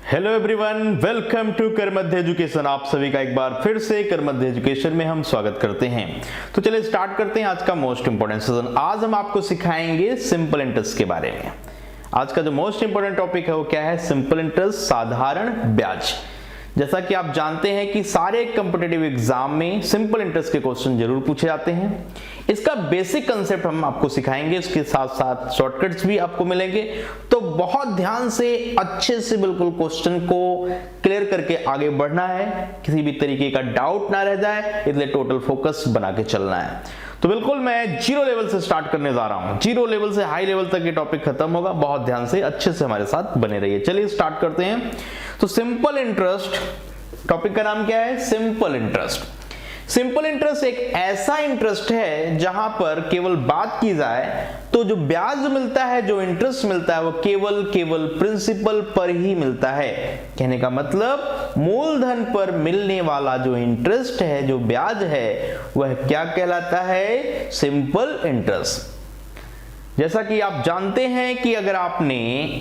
Hello everyone, welcome to कर मध्य education. आप सभी का एक बार फिर से कर मध्य एजुकेशन में हम स्वागत करते हैं। तो चलिए स्टार्ट करते हैं आज का मोस्ट इंपोर्टेंट सेशन। आज हम आपको सिखाएंगे सिंपल इंटरेस्ट के बारे में। आज का जो मोस्ट इंपोर्टेंट टॉपिक है वो क्या है? सिंपल इंटरेस्ट, साधारण ब्याज। जैसा कि आप जानते हैं कि सारे कॉम्पिटिटिव एग्जाम में सिंपल इंटरेस्ट के क्वेश्चन जरूर पूछे जाते हैं। इसका बेसिक कंसेप्ट हम आपको सिखाएंगे, उसके साथ साथ शॉर्टकट्स भी आपको मिलेंगे। तो बहुत ध्यान से अच्छे से बिल्कुल क्वेश्चन को क्लियर करके आगे बढ़ना है, किसी भी तरीके का डाउट ना रह जाए, इसलिए टोटल फोकस बना के चलना है। तो बिल्कुल मैं जीरो लेवल से स्टार्ट करने जा रहा हूं। जीरो लेवल से हाई लेवल तक ये टॉपिक खत्म होगा। बहुत ध्यान से अच्छे से हमारे साथ बने रहिए। चलिए स्टार्ट करते हैं। तो सिंपल इंटरेस्ट, टॉपिक का नाम क्या है? Simple interest. सिंपल इंटरेस्ट एक ऐसा इंटरेस्ट है जहां पर केवल बात की जाए तो जो ब्याज मिलता है, जो इंटरेस्ट मिलता है, वो केवल प्रिंसिपल पर ही मिलता है। कहने का मतलब मूलधन पर मिलने वाला जो इंटरेस्ट है, जो ब्याज है, वह क्या कहलाता है? Simple interest. जैसा कि आप जानते हैं कि अगर आपने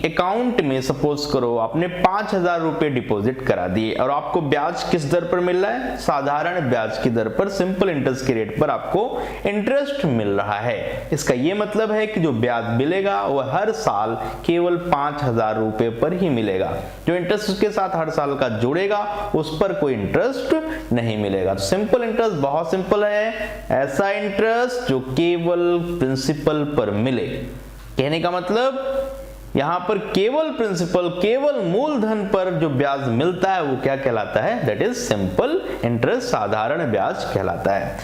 अकाउंट में सपोज करो आपने 5,000 रुपए डिपॉजिट करा दिए और आपको ब्याज किस दर पर मिल रहा है? साधारण ब्याज की दर पर, सिंपल इंटरेस्ट के रेट पर आपको इंटरेस्ट मिल रहा है। इसका यह मतलब है कि जो ब्याज मिलेगा वह हर साल केवल 5,000 रुपए पर ही मिलेगा। जो इंटरेस्ट उसके साथ हर साल का जुड़ेगा उस पर कोई इंटरेस्ट नहीं मिलेगा। तो सिंपल इंटरेस्ट बहुत सिंपल है, ऐसा इंटरेस्ट जो केवल प्रिंसिपल पर मिले। कहने का मतलब यहां पर केवल प्रिंसिपल, केवल मूलधन पर जो ब्याज मिलता है वो क्या कहलाता है? दैट इज सिंपल इंटरेस्ट, साधारण ब्याज कहलाता है।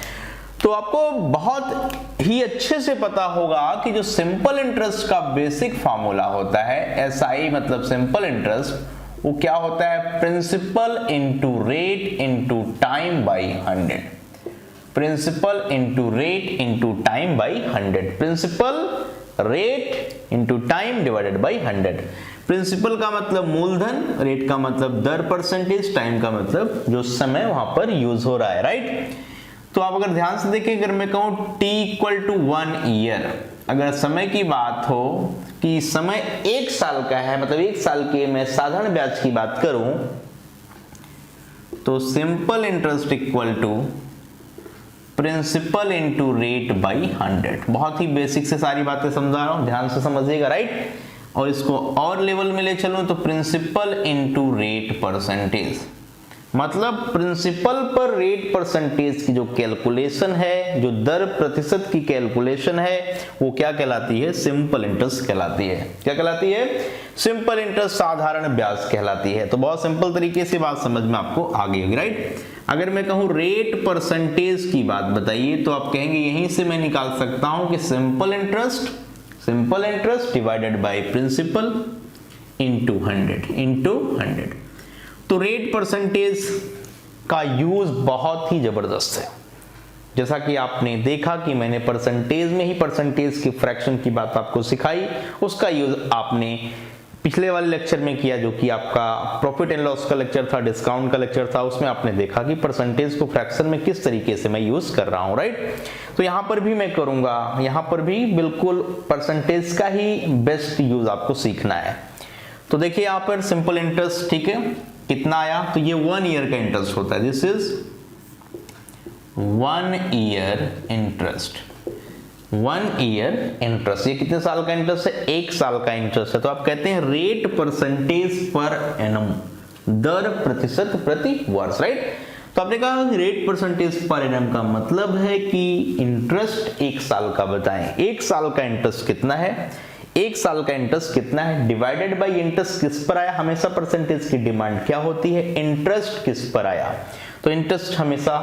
तो आपको बहुत ही अच्छे से पता होगा कि जो सिंपल इंटरेस्ट का बेसिक फार्मूला होता है, एसआई मतलब सिंपल इंटरेस्ट, वो क्या होता है? Principal into rate into time by 100। Principal into rate into time by 100। Principal rate into time divided by 100। Principal का मतलब मूलधन, रेट का मतलब दर परसेंटेज, टाइम का मतलब जो समय वहां पर यूज हो रहा है, राइट? तो आप अगर ध्यान से देखें, अगर मैं कहूं t इक्वल टू 1 ईयर, अगर समय की बात हो कि समय 1 साल का है, मतलब 1 साल के मैं साधारण ब्याज की बात करूं, तो simple interest equal to principal into rate by 100। बहुत ही बेसिक से सारी बातें समझा रहा हूं, ध्यान से समझिएगा, राइट? और इसको और लेवल में ले चलूं तो प्रिंसिपल इंटू रेट परसेंटेज, मतलब प्रिंसिपल पर रेट परसेंटेज की जो कैलकुलेशन है, जो दर प्रतिशत की कैलकुलेशन है, वो क्या कहलाती है? सिंपल इंटरेस्ट कहलाती है। क्या कहलाती है? सिंपल इंटरेस्ट, साधारण ब्याज कहलाती है। तो बहुत सिंपल तरीके से बात समझ में आपको आ गई होगी, राइट? अगर मैं कहूं रेट परसेंटेज की बात बताइए तो आप कहेंगे यहीं से मैं निकाल सकता हूं कि simple interest divided by principal into 100। तो रेट परसेंटेज का यूज बहुत ही जबरदस्त है। जैसा कि आपने देखा कि मैंने परसेंटेज में ही परसेंटेज की फ्रैक्शन की बात आपको सिखाई, उसका यूज आपने पिछले वाले लेक्चर में किया, जो कि आपका प्रॉफिट एंड लॉस का लेक्चर था, डिस्काउंट का लेक्चर था। उसमें आपने देखा कि परसेंटेज को फ्रैक्शन में किस तरीके से मैं यूज कर रहा हूं, राइट? तो यहां पर भी मैं करूंगा, यहां पर भी बिल्कुल परसेंटेज का ही बेस्ट यूज आपको सीखना है। तो देखिए यहां पर सिंपल इंटरेस्ट, ठीक है, कितना आया? तो ये 1 ईयर का इंटरेस्ट होता है। This is 1 year interest. 1 year interest, ये कितने साल का इंटरेस्ट है? 1 साल का इंटरेस्ट है। तो आप कहते हैं रेट परसेंटेज पर एनम, दर प्रतिशत प्रति वर्ष, राइट? तो आपने कहा रेट परसेंटेज पर एनम का मतलब है कि इंटरेस्ट 1 साल का बताएं। 1 साल का इंटरेस्ट कितना है? 1 साल का इंटरेस्ट कितना है डिवाइडेड बाय इंटरेस्ट किस पर आया? हमेशा परसेंटेज की डिमांड क्या होती है? इंटरेस्ट किस पर आया? तो इंटरेस्ट हमेशा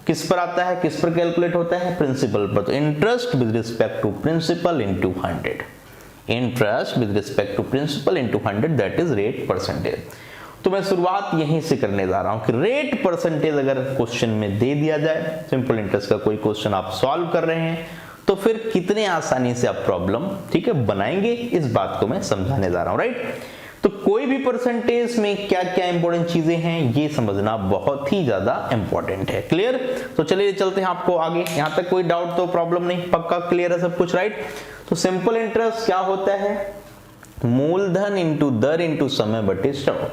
किस पर आता है, किस पर कैलकुलेट होता है? प्रिंसिपल पर। तो interest with respect to principal into 100। Interest with respect to principal into 100, that is rate percentage. तो मैं शुरुआत यहीं से करने जा रहा हूं कि रेट परसेंटेज अगर क्वेश्चन में दे दिया जाए, सिंपल इंटरेस्ट का कोई क्वेश्चन आप सॉल्व कर रहे हैं, तो फिर कितने आसानी से आप प्रॉब्लम, ठीक है, बनाएंगे, इस बात को मैं समझाने जा रहा हूं, राइट? तो कोई भी परसेंटेज में क्या क्या इंपॉर्टेंट चीजें हैं ये समझना बहुत ही ज्यादा इंपॉर्टेंट है। क्लियर? तो चलिए चलते हैं आपको आगे। यहां तक कोई डाउट तो प्रॉब्लम नहीं, पक्का क्लियर है सब कुछ, राइट? तो सिंपल इंटरेस्ट क्या होता है? मूलधन इंटू दर इंटू समय बटे 100।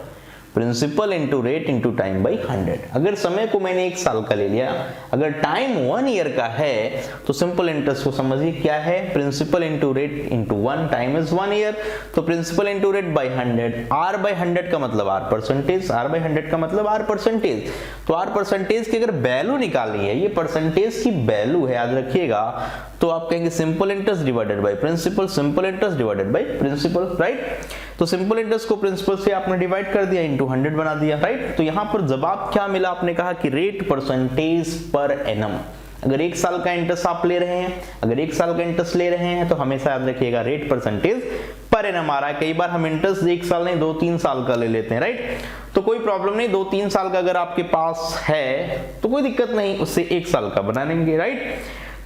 Principal into rate into time by 100। अगर समय को मैंने 1 साल का ले लिया, अगर टाइम 1 ईयर का है तो सिंपल इंटरेस्ट को समझिए क्या है, principal into rate into 1, time is 1 year, तो principal into rate by 100, R by 100 का मतलब आर परसेंटेज, आर बाई 100 का मतलब आर परसेंटेज। तो आर परसेंटेज की अगर वैल्यू निकालनी है, ये परसेंटेज की वैल्यू है, याद रखिएगा, तो आप कहेंगे simple interest divided by principal, simple interest divided by principal, right. तो सिंपल इंटरेस्ट को प्रिंसिपल से आपने डिवाइड कर दिया, इंटू 100 बना दिया, राइट। तो यहां पर जवाब क्या मिला, आपने कहा कि रेट परसेंटेज पर एनम। अगर 1 साल का इंटरेस्ट आप ले रहे हैं, अगर 1 साल का इंटरेस्ट ले रहे हैं तो हमेशा याद रखिएगा रेट परसेंटेज पर एनम आ रहा है। कई बार हम इंटरेस्ट 1 साल नहीं 2-3 साल का ले लेते हैं, राइट। तो कोई प्रॉब्लम नहीं, 2-3 साल का अगर आपके पास है तो कोई दिक्कत नहीं, उससे 1 साल का बना लेंगे, राइट।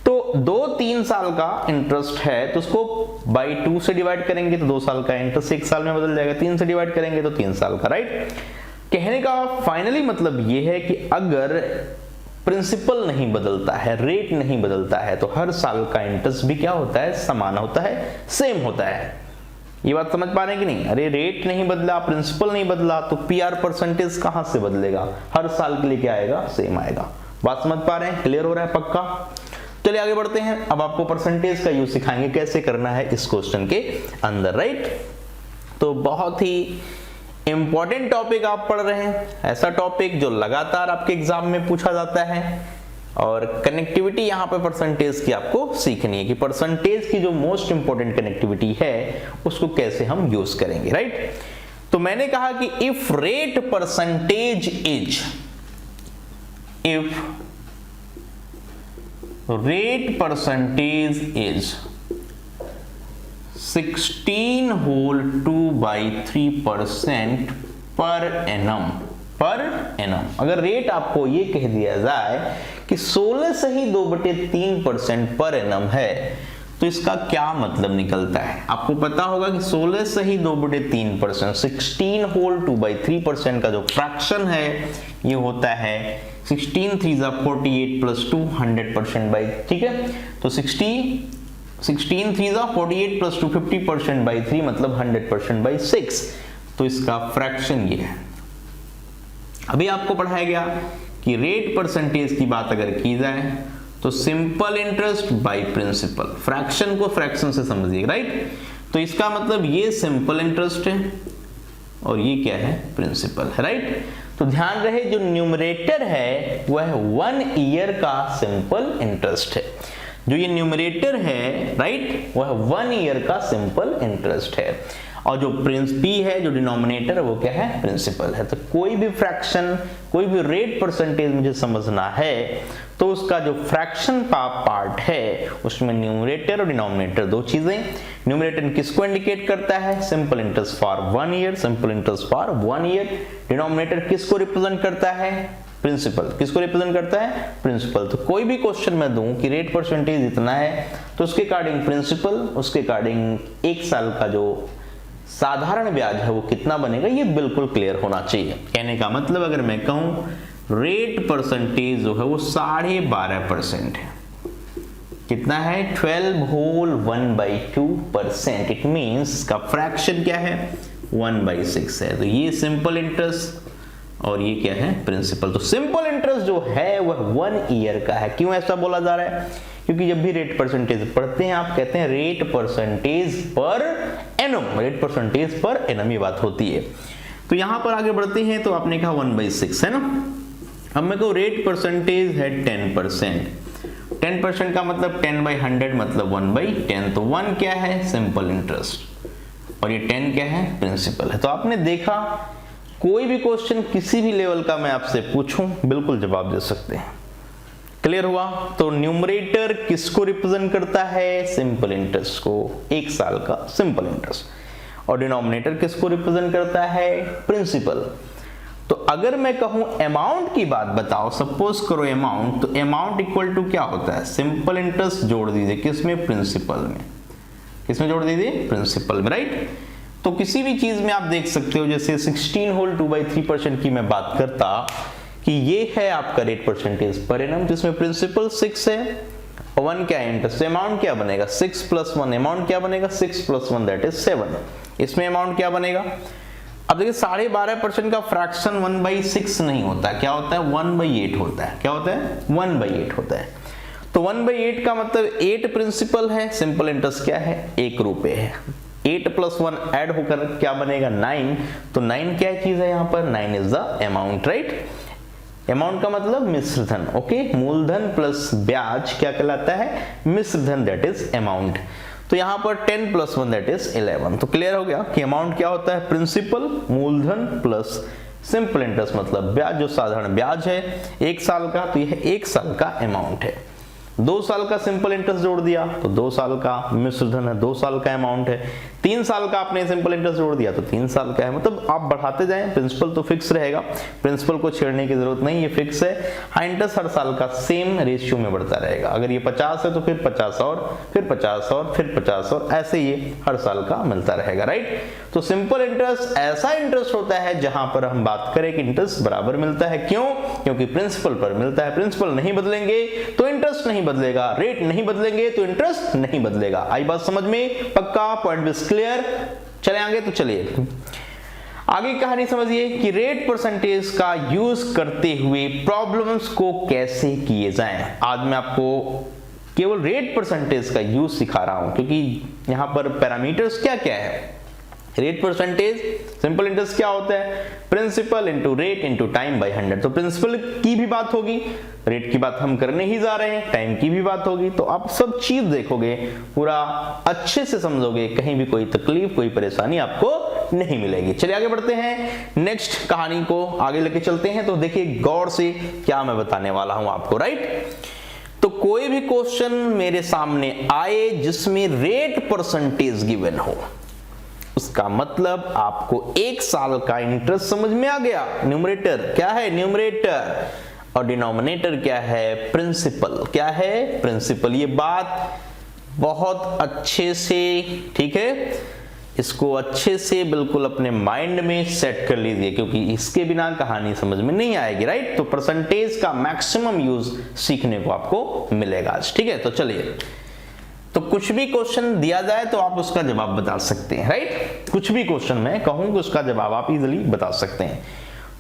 तो 2-3 साल का इंटरेस्ट है तो उसको बाई 2 से डिवाइड करेंगे तो 2 साल का इंटरेस्ट 1 साल में बदल जाएगा, 3 से डिवाइड करेंगे तो 3 साल का, राइट। कहने का फाइनली मतलब ये है कि अगर प्रिंसिपल नहीं बदलता है, रेट नहीं बदलता है, तो हर साल का इंटरेस्ट भी क्या होता है, समान होता है, सेम होता है। ये बात समझ पा रहे हैं कि नहीं? अरे रेट नहीं बदला, प्रिंसिपल नहीं बदला, तो पीआर परसेंटेज कहां से बदलेगा, हर साल के लिए क्या आएगा, सेम आएगा। बात समझ पा रहे हैं, क्लियर हो रहा है पक्का? चलिए आगे बढ़ते हैं। अब आपको परसेंटेज का यूज सिखाएंगे कैसे करना है इस क्वेश्चन के अंदर, राइट। तो बहुत ही इंपॉर्टेंट टॉपिक आप पढ़ रहे हैं, ऐसा टॉपिक जो लगातार आपके एग्जाम में पूछा जाता है, और कनेक्टिविटी यहाँ पे परसेंटेज की आपको सीखनी है कि परसेंटेज की जो मोस्ट इंपॉर्टेंट कनेक्टिविटी है उसको कैसे हम यूज करेंगे, राइट। तो मैंने कहा कि if rate percentage is, if rate percentage is 16 whole 2/3% per annum, पर annum। अगर रेट आपको ये कह दिया जाए कि 16 से ही 2/3% पर annum है तो इसका क्या मतलब निकलता है? आपको पता होगा कि 16 से ही 2/3%, 16 होल 2/3% का जो फ्रैक्शन है ये होता है 16 3 48 प्लस 2 100% बाई, ठीक है। तो 16 3 48 प्लस 2 50% बाई 3 मतलब 100% बाई 6। तो इसका फ्रैक्शन ये है। अभी आपको पढ़ाया गया कि रेट परसेंटेज की बात अगर की जाए तो simple interest by principal, fraction को फ्रैक्शन से समझिए, राइट। तो इसका मतलब ये सिंपल इंटरेस्ट है और ये क्या है, प्रिंसिपल है, राइट। तो ध्यान रहे जो न्यूमरेटर है वह 1 ईयर का सिंपल इंटरेस्ट है, जो ये न्यूमरेटर है, राइट, वह 1 ईयर का सिंपल इंटरेस्ट है, और जो पी है, जो डिनोमिनेटर है, वो क्या है, प्रिंसिपल है। तो कोई भी फ्रैक्शन, कोई भी रेट परसेंटेज मुझे समझना है तो उसका जो फ्रैक्शन का पार्ट है उसमें न्यूमरेटर और डिनोमिनेटर दो चीजें। न्यूमरेटर किसको इंडिकेट करता है, simple interest for 1 year, simple interest for 1 year. Denominator किसको रिप्रेजेंट करता है, प्रिंसिपल। किसको रिप्रेजेंट करता है, प्रिंसिपल। तो कोई भी क्वेश्चन मैं दूं कि रेट परसेंटेज इतना है तो उसके अकॉर्डिंग प्रिंसिपल, उसके अकॉर्डिंग 1 साल का जो साधारण ब्याज है वो कितना बनेगा, ये बिल्कुल क्लियर होना चाहिए। कहने का मतलब अगर मैं कहूं रेट परसेंटेज जो है वो 12.5% है, कितना है, 12 होल 1/2%। इट मींस इसका फ्रैक्शन क्या है, 1/6 है। तो ये सिंपल इंटरेस्ट और ये क्या है, प्रिंसिपल। तो सिंपल इंटरेस्ट जो है वह 1 ईयर का है। क्यों ऐसा बोला जा रहा है, क्योंकि जब भी रेट परसेंटेज पढ़ते हैं आप कहते हैं rate percentage per annum, rate percentage per annum ये बात होती है। तो यहां पर आगे बढ़ते हैं। तो आपने कहा 1/6 है ना। अब मैं कहूँ रेट परसेंटेज है 10%, 10% का मतलब 10/100 मतलब 1/10। तो 1 क्या है, सिंपल इंटरेस्ट, और ये 10 क्या है, प्रिंसिपल है। तो आपने देखा कोई भी क्वेश्चन किसी भी लेवल का मैं आपसे पूछूं बिल्कुल जवाब दे सकते हैं। क्लियर हुआ? तो न्यूमरेटर किसको रिप्रेजेंट करता है, सिंपल इंटरेस्ट को, 1 साल का सिंपल इंटरेस्ट, और डिनोमिनेटर किसको रिप्रेजेंट करता है, प्रिंसिपल। तो अगर मैं कहूं अमाउंट की बात बताओ, सपोज करो अमाउंट, तो अमाउंट इक्वल टू क्या होता है, सिंपल इंटरेस्ट जोड़ दीजिए किसमें, प्रिंसिपल में। किसमें जोड़ दीजिए, प्रिंसिपल में, राइट। तो किसी भी चीज में आप देख सकते हो, जैसे 16 होल 2/3% की मैं बात करता कि ये है आपका रेट परसेंटेज पर एनम, जिसमें प्रिंसिपल 6 है और 1 क्या है, इंटरेस्ट। अमाउंट क्या बनेगा, 6 + 1, अमाउंट क्या बनेगा, 6 + 1 दैट इज 7। इसमें अमाउंट क्या बनेगा, अब देखिए 12.5% का फ्रैक्शन 1/6 नहीं होता, क्या होता है 1/8 होता है। क्या होता है 1/8 होता है। तो 1/8 का मतलब 8 प्रिंसिपल है, सिंपल इंटरेस्ट क्या है 1 रुपए है। 8 + 1 ऐड होकर क्या बनेगा 9। तो 9 क्या चीज है यहाँ पर 9 is the amount, right. Amount का मतलब मिश्र धन, ओके। मूलधन प्लस ब्याज क्या कहलाता है मिश्र धन, दैट इज अमाउंट। तो यहाँ पर 10 + 1 दैट इज 11। तो क्लियर हो गया कि अमाउंट क्या होता है प्रिंसिपल मूलधन प्लस सिंपल इंटरेस्ट मतलब ब्याज, जो साधारण ब्याज है 1 साल का, तो यह 1 साल का अमाउंट है। 2 साल का सिंपल इंटरेस्ट जोड़ दिया तो 2 साल का मिश्र धन है, 2 साल का अमाउंट है। 3 साल का आपने सिंपल इंटरेस्ट जोड़ दिया तो 3 साल का है। मतलब आप बढ़ाते जाएं, प्रिंसिपल तो फिक्स रहेगा, प्रिंसिपल को छेड़ने की जरूरत नहीं, ये फिक्स है। हाँ, इंटरेस्ट हर साल का सेम रेशियो में बढ़ता रहेगा। अगर ये 50 है तो फिर 50 और फिर 50 और फिर 50 और ऐसे ये हर साल का मिलता रहेगा, राइट। तो सिंपल इंटरेस्ट ऐसा इंटरेस्ट होता है जहां पर हम बात करें कि इंटरेस्ट बराबर मिलता है। क्यों? क्योंकि प्रिंसिपल पर मिलता है। प्रिंसिपल नहीं बदलेंगे तो इंटरेस्ट नहीं बदलेगा, रेट नहीं बदलेंगे तो इंटरेस्ट नहीं बदलेगा। आई बात समझ में? पक्का? पॉइंट बिस क्लियर? चले आगे। तो चलिए आगे कहानी समझिए कि रेट परसेंटेज का यूज करते हुए प्रॉब्लम्स को कैसे किए जाएं। आज मैं आपको केवल रेट परसेंटेज का यूज सिखा रहा हूं, क्योंकि यहां पर पैरामीटर्स क्या क्या है। रेट परसेंटेज सिंपल इंटरेस्ट क्या होता है principal into rate into time by 100। तो प्रिंसिपल की भी बात होगी, रेट की बात हम करने ही जा रहे हैं, टाइम की भी बात होगी। तो आप सब चीज देखोगे, पूरा अच्छे से समझोगे, कहीं भी कोई तकलीफ कोई परेशानी आपको नहीं मिलेगी। चलिए आगे बढ़ते हैं, नेक्स्ट कहानी को आगे लेके चलते हैं। तो देखिए गौर से क्या मैं बताने वाला हूं आपको, राइट। तो कोई भी क्वेश्चन मेरे सामने आए जिसमें रेट परसेंटेज गिवन हो, उसका मतलब आपको 1 साल का इंटरेस्ट समझ में आ गया। न्यूमरेटर क्या है न्यूमरेटर, और डिनोमिनेटर क्या है प्रिंसिपल। क्या है प्रिंसिपल। ये बात बहुत अच्छे से, ठीक है, इसको अच्छे से बिल्कुल अपने माइंड में सेट कर लीजिए, क्योंकि इसके बिना कहानी समझ में नहीं आएगी, राइट। तो परसेंटेज का मैक्सिमम यूज सीखने को आपको मिलेगा आज, ठीक है। तो चलिए, तो कुछ भी क्वेश्चन दिया जाए तो आप उसका जवाब बता सकते हैं, राइट। कुछ भी क्वेश्चन मैं कहूं कि उसका जवाब आप इजीली बता सकते हैं।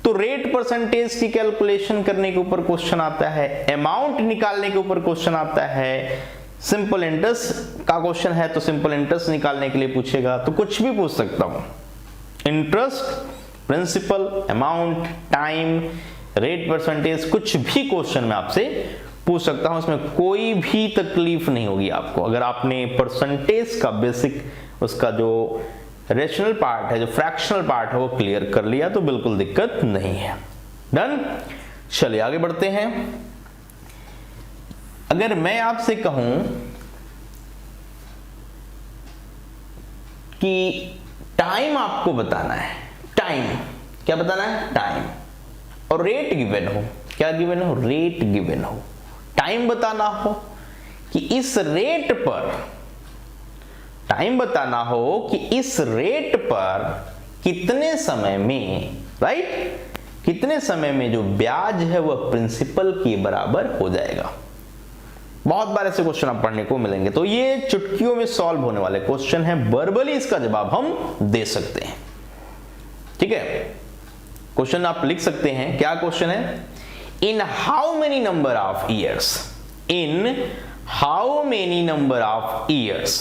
तो रेट परसेंटेज की कैलकुलेशन करने के ऊपर क्वेश्चन आता है, अमाउंट निकालने के ऊपर क्वेश्चन आता है, सिंपल इंटरेस्ट का क्वेश्चन है तो सिंपल इंटरेस्ट निकालने के लिए पूछेगा, तो कुछ भी पूछ सकता हूं। Interest, principal, amount, time, rate percentage, कुछ भी क्वेश्चन मैं आपसे पूछ सकता हूं, इसमें कोई भी तकलीफ नहीं होगी आपको। अगर आपने परसेंटेज का बेसिक, उसका जो रेशनल पार्ट है, जो फ्रैक्शनल पार्ट है, वो क्लियर कर लिया तो बिल्कुल दिक्कत नहीं है। डन। चलिए आगे बढ़ते हैं। अगर मैं आपसे कहूं कि टाइम आपको बताना है, टाइम क्या बताना है टाइम, और रेट गिवन हो, क्या गिवन हो रेट गिवन हो, टाइम बताना हो कि इस रेट पर, टाइम बताना हो कि इस रेट पर कितने समय में, राइट, कितने समय में जो ब्याज है वह प्रिंसिपल के बराबर हो जाएगा। बहुत बार ऐसे क्वेश्चन आप पढ़ने को मिलेंगे। तो ये चुटकियों में सॉल्व होने वाले क्वेश्चन है, वर्बली इसका जवाब हम दे सकते हैं, ठीक है। क्वेश्चन आप लिख सकते हैं, क्या क्वेश्चन है, in how many number of years, in how many number of years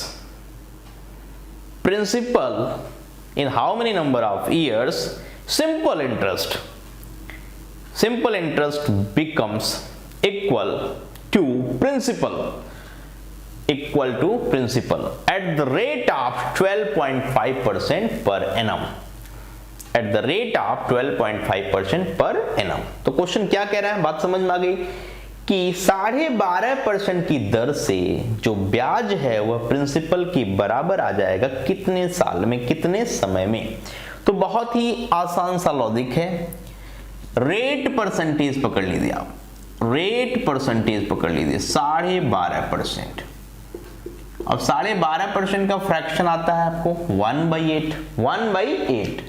principal, in how many number of years simple interest becomes equal to principal, equal to principal at the rate of 12.5% per annum, at the rate of 12.5% per annum। तो question क्या कह रहा है, बात समझ में आ गई कि 12.5% की दर से जो ब्याज है वह प्रिंसिपल के बराबर आ जाएगा कितने साल में, कितने समय में। तो बहुत ही आसान सा लॉजिक है, रेट परसेंटेज पकड़ लीजिए आप, रेट परसेंटेज पकड़ लीजिए 12.5%। अब 12.5% का फ्रैक्शन आता है आपको 1/8, 1/8।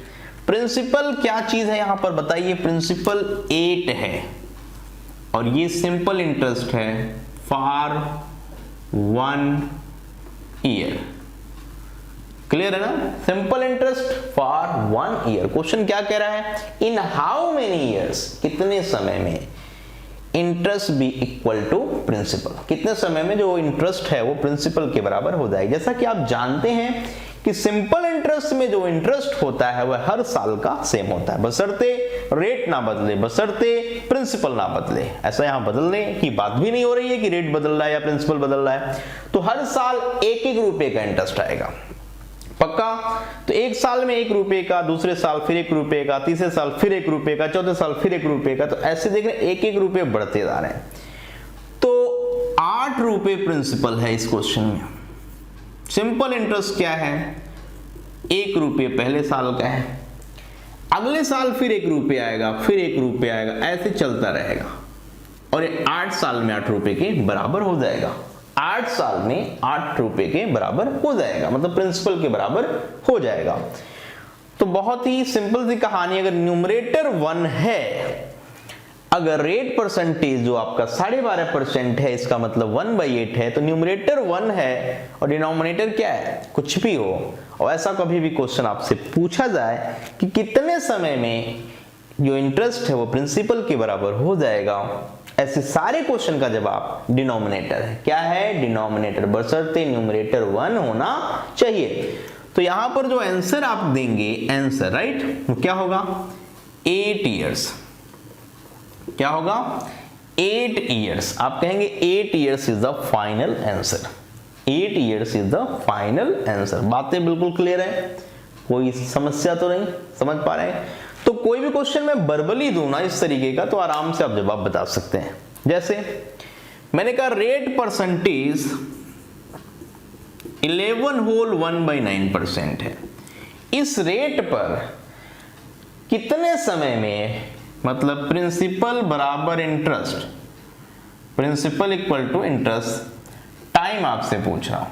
प्रिंसिपल क्या चीज है यहां पर बताइए, प्रिंसिपल 8 है और ये सिंपल इंटरेस्ट है फॉर 1 ईयर, क्लियर है ना? Simple interest for 1 year. Question क्या कह रहा है? इन हाउ मेनी ईयर्स, कितने समय में, interest be equal to principal, कितने समय में जो इंटरेस्ट है वो प्रिंसिपल के बराबर हो जाएगा। जैसा कि आप जानते हैं कि सिंपल इंटरेस्ट में जो इंटरेस्ट होता है वह हर साल का सेम होता है, बशर्ते रेट ना बदले, बशर्ते प्रिंसिपल ना बदले। ऐसा यहां बदलने की बात भी नहीं हो रही है कि रेट बदल रहा है या प्रिंसिपल बदल रहा है। तो हर साल 1-1 रुपए का इंटरेस्ट आएगा, पक्का। तो एक साल में 1 रुपए का, दूसरे साल फिर 1 रुपए का, तीसरे साल फिर 1 रुपए का, चौथे साल फिर 1 रुपए का। तो ऐसे देख रहे 1-1 रुपए बढ़ते जा रहे हैं। तो 8 रुपए प्रिंसिपल है इस क्वेश्चन में। सिंपल इंटरेस्ट क्या है? 1 रुपये पहले साल का है, अगले साल फिर 1 रुपये आएगा, फिर 1 रुपये आएगा, ऐसे चलता रहेगा और ये 8 साल में 8 रुपये के बराबर हो जाएगा। 8 साल में 8 रुपये के बराबर हो जाएगा, मतलब प्रिंसिपल के बराबर हो जाएगा। तो बहुत ही सिंपल सी कहानी, अगर न्यूमरेटर 1 है, अगर रेट परसेंटेज जो आपका 12.5% है, इसका मतलब 1/8 है, तो न्यूमरेटर 1 है और डिनोमिनेटर क्या है? कुछ भी हो। और ऐसा कभी भी क्वेश्चन आपसे पूछा जाए कि कितने समय में जो इंटरेस्ट है वो प्रिंसिपल के बराबर हो जाएगा, ऐसे सारे क्वेश्चन का जवाब डिनोमिनेटर है। क्या है? डिनोमिनेटर, बशर्ते न्यूमरेटर 1 होना चाहिए। तो यहां पर जो आंसर आप देंगे, आंसर राइट, वो क्या होगा? 8 ईयर्स। क्या होगा? 8 ईयर्स। आप कहेंगे 8 years is the final answer. 8 years is the final answer. बातें बिल्कुल क्लियर है, कोई समस्या तो नहीं, समझ पा रहे हैं? तो कोई भी क्वेश्चन मैं वर्बली दूं ना इस तरीके का, तो आराम से आप जवाब बता सकते हैं। जैसे मैंने कहा रेट परसेंटेज 11 होल 1/9% है। इस रेट पर कितने समय में, मतलब प्रिंसिपल बराबर interest, principal equal to interest, time आपसे पूछ रहा हूं,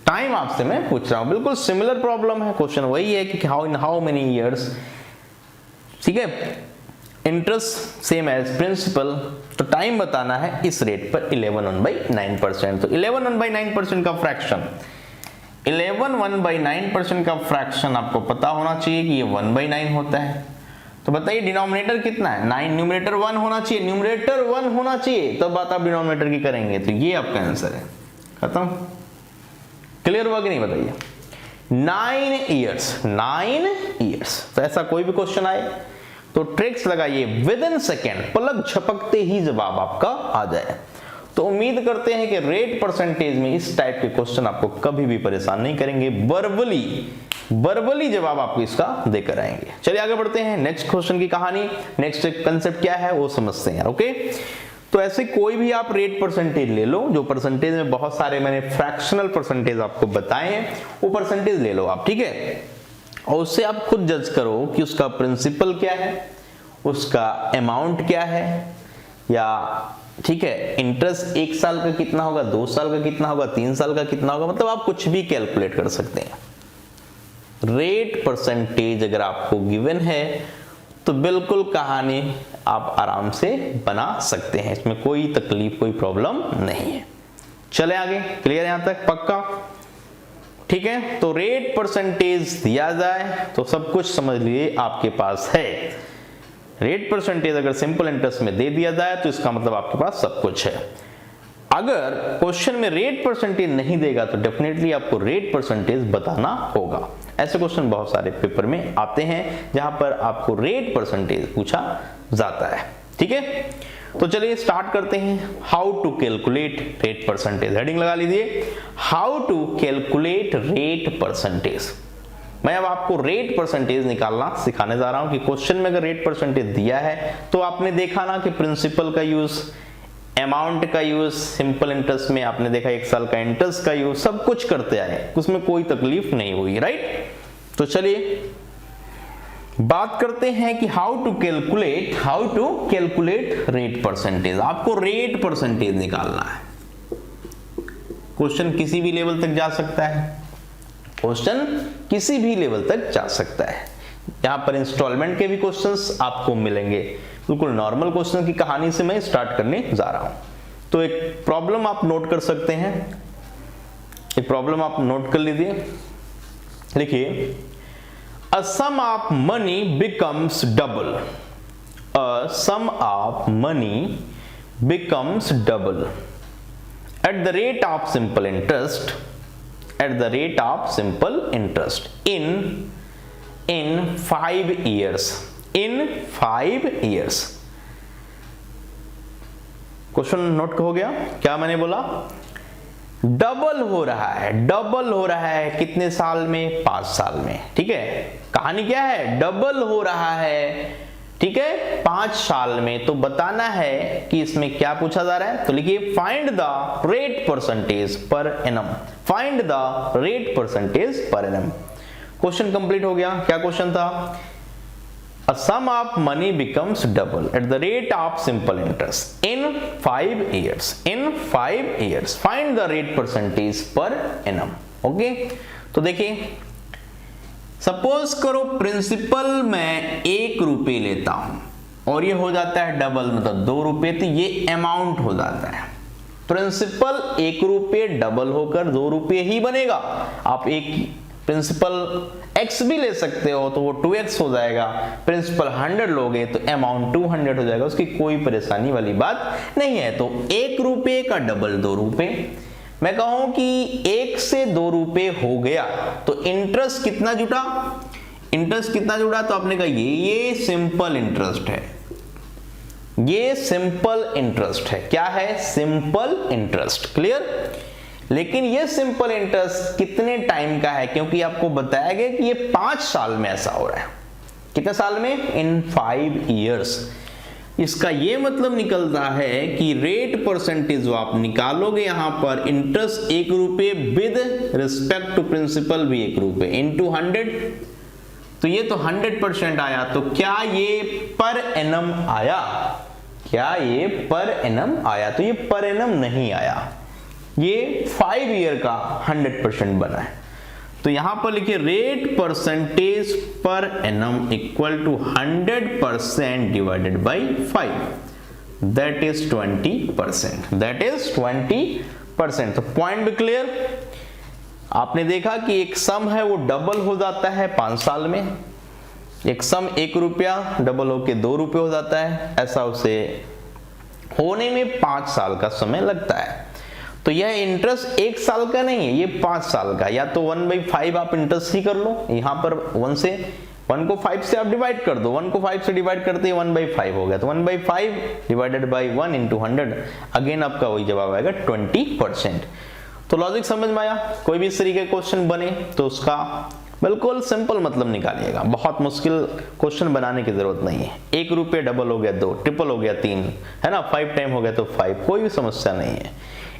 टाइम आपसे मैं पूछ रहा हूं। बिल्कुल सिमिलर प्रॉब्लम है, क्वेश्चन वही है कि how in how many years, ठीक है, इंटरेस्ट सेम एज प्रिंसिपल, तो टाइम बताना है इस रेट पर 11/9%। तो 11/9% का फ्रैक्शन, 11/9% का फ्रैक्शन आपको पता होना चाहिए कि ये 1/9 होता है। तो बताइए डिनोमिनेटर कितना है? 9, न्यूमरेटर 1 होना चाहिए, न्यूमरेटर 1 होना चाहिए, तब बात आप डिनोमिनेटर की करेंगे। तो ये आपका आंसर है, खत्म। क्लियर हुआ कि नहीं बताइए? 9 ईयर्स, 9 ईयर्स। तो ऐसा कोई भी क्वेश्चन आए तो ट्रिक्स लगाइए, विद इन सेकेंड, पलक झपकते ही जवाब आपका आ जाए। तो उम्मीद करते हैं कि रेट परसेंटेज में इस टाइप के क्वेश्चन आपको कभी भी परेशान नहीं करेंगे, वर्बली जवाब आपको इसका देकर आएंगे। चलिए आगे बढ़ते हैं, नेक्स्ट क्वेश्चन की कहानी, नेक्स्ट कंसेप्ट क्या है वो समझते हैं। ओके, तो ऐसे कोई भी आप रेट परसेंटेज ले लो, जो परसेंटेज में बहुत सारे मैंने फ्रैक्शनल परसेंटेज आपको बताए हैं, वो परसेंटेज ले लो आप, ठीक है, और उससे आप खुद जज करो कि उसका प्रिंसिपल क्या है, उसका अमाउंट क्या है, या ठीक है इंटरेस्ट 1 साल का कितना होगा, 2 साल का कितना होगा, 3 साल का कितना होगा, मतलब आप कुछ भी कैलकुलेट कर सकते हैं। रेट परसेंटेज अगर आपको गिवन है तो बिल्कुल कहानी आप आराम से बना सकते हैं, इसमें कोई तकलीफ, कोई प्रॉब्लम नहीं है। चले आगे, क्लियर यहां तक, पक्का? ठीक है, तो रेट परसेंटेज दिया जाए तो सब कुछ समझ लिए आपके पास है। रेट परसेंटेज अगर सिंपल इंटरेस्ट में दे दिया जाए तो इसका मतलब आपके पास सब कुछ है। अगर क्वेश्चन में रेट परसेंटेज नहीं देगा तो डेफिनेटली आपको रेट परसेंटेज बताना होगा। ऐसे क्वेश्चन बहुत सारे पेपर में आते हैं जहां पर आपको रेट परसेंटेज पूछा जाता है, ठीक है। तो चलिए स्टार्ट करते हैं, how to calculate rate percentage. Heading लगा लीजिए, how to calculate rate percentage. मैं अब आपको रेट परसेंटेज निकालना सिखाने जा रहा हूं कि क्वेश्चन में अगर रेट परसेंटेज दिया है तो आपने देखा ना कि प्रिंसिपल का यूज, अमाउंट का यूज, सिंपल इंटरेस्ट में आपने देखा 1 साल का इंटरेस्ट का यूज, सब कुछ करते आए, उसमें कोई तकलीफ नहीं हुई, राइट। तो चलिए बात करते हैं कि how to calculate rate percentage. आपको रेट परसेंटेज निकालना है। क्वेश्चन किसी भी लेवल तक जा सकता है, क्वेश्चन किसी भी लेवल तक जा सकता है। यहां पर इंस्टॉलमेंट के भी क्वेश्चंस आपको मिलेंगे। बिल्कुल नॉर्मल क्वेश्चन की कहानी से मैं स्टार्ट करने जा रहा हूं। तो एक प्रॉब्लम आप नोट कर सकते हैं, एक प्रॉब्लम आप नोट कर लीजिए। लिखिए, a sum of money becomes double, a sum of money becomes double at the rate of simple interest, at the rate of simple interest in 5 years, in 5 years. Question note हो गया? क्या मैंने बोला? Double हो रहा है, double हो रहा है कितने साल में? 5 साल में। ठीक है, कहानी क्या है? डबल हो रहा है, ठीक है, 5 साल में। तो बताना है कि इसमें क्या पूछा जा रहा है। तो लिखिए, find the rate percentage per annum, find the rate percentage per annum. Question complete हो गया। क्या क्वेश्चन था? A sum of money becomes double at the rate of simple interest in 5 years, in 5 years find the rate percentage per annum. Okay, तो देखिए, suppose करो principal मैं 1 रुपए लेता हूं और ये हो जाता है डबल, मतलब 2 रुपए, तो ये अमाउंट हो जाता है। प्रिंसिपल 1 रुपए डबल होकर 2 रुपए ही बनेगा। आप एक प्रिंसिपल x भी ले सकते हो तो वो 2x हो जाएगा। प्रिंसिपल 100 लोगे तो अमाउंट 200 हो जाएगा, उसकी कोई परेशानी वाली बात नहीं है। तो 1 रुपए का डबल 2 रुपए। मैं कहूं कि 1 से 2 रुपए हो गया तो इंटरेस्ट कितना जुटा? इंटरेस्ट कितना जुटा? तो आपने कहा ये सिंपल इंटरेस्ट है, ये सिंपल इंटरेस्ट है। क्या है? Simple interest. क्लियर? लेकिन ये सिंपल इंटरेस्ट कितने टाइम का है? क्योंकि आपको बताया गया कि ये 5 साल में ऐसा हो रहा है। कितने साल में? इन 5 years। इसका ये मतलब निकलता है कि रेट परसेंटेज जो आप निकालोगे यहां पर, इंटरेस्ट 1 रुपए विद रिस्पेक्ट टू प्रिंसिपल भी 1 रुपए इंटू 100, तो ये तो 100% आया। तो क्या ये पर एनम आया? क्या ये पर एनम आया? तो ये पर एनम नहीं आया, ये 5 ईयर का 100% बना है। तो यहां पर लिखिए, rate percentage per annum equal to 100% divided by 5, that is 20%, that is 20%। तो पॉइंट भी क्लियर? आपने देखा कि एक सम है वो डबल हो जाता है 5 साल में, एक सम 1 रुपया डबल होके 2 रुपये हो जाता है, ऐसा उसे होने में 5 साल का समय लगता है। तो यह इंटरेस्ट 1 साल का नहीं है, ये 5 साल का। या तो 1/5 आप इंटरेस्ट ही कर लो, यहां पर 1 को 5 से आप डिवाइड कर दो, 1 को 5 से डिवाइड करते ही 1/5 हो गया। तो 1/5 डिवाइडेड बाई 1 इंटू 100, अगेन आपका वही जवाब आएगा 20%। तो लॉजिक समझ में आया? कोई भी इस तरीके का क्वेश्चन बने तो उसका बिल्कुल सिंपल मतलब निकालिएगा, बहुत मुश्किल क्वेश्चन बनाने की जरूरत नहीं है। 1 रुपये डबल हो गया 2, ट्रिपल हो गया 3, है ना, 5 टाइम हो गया तो 5, कोई भी समस्या नहीं है।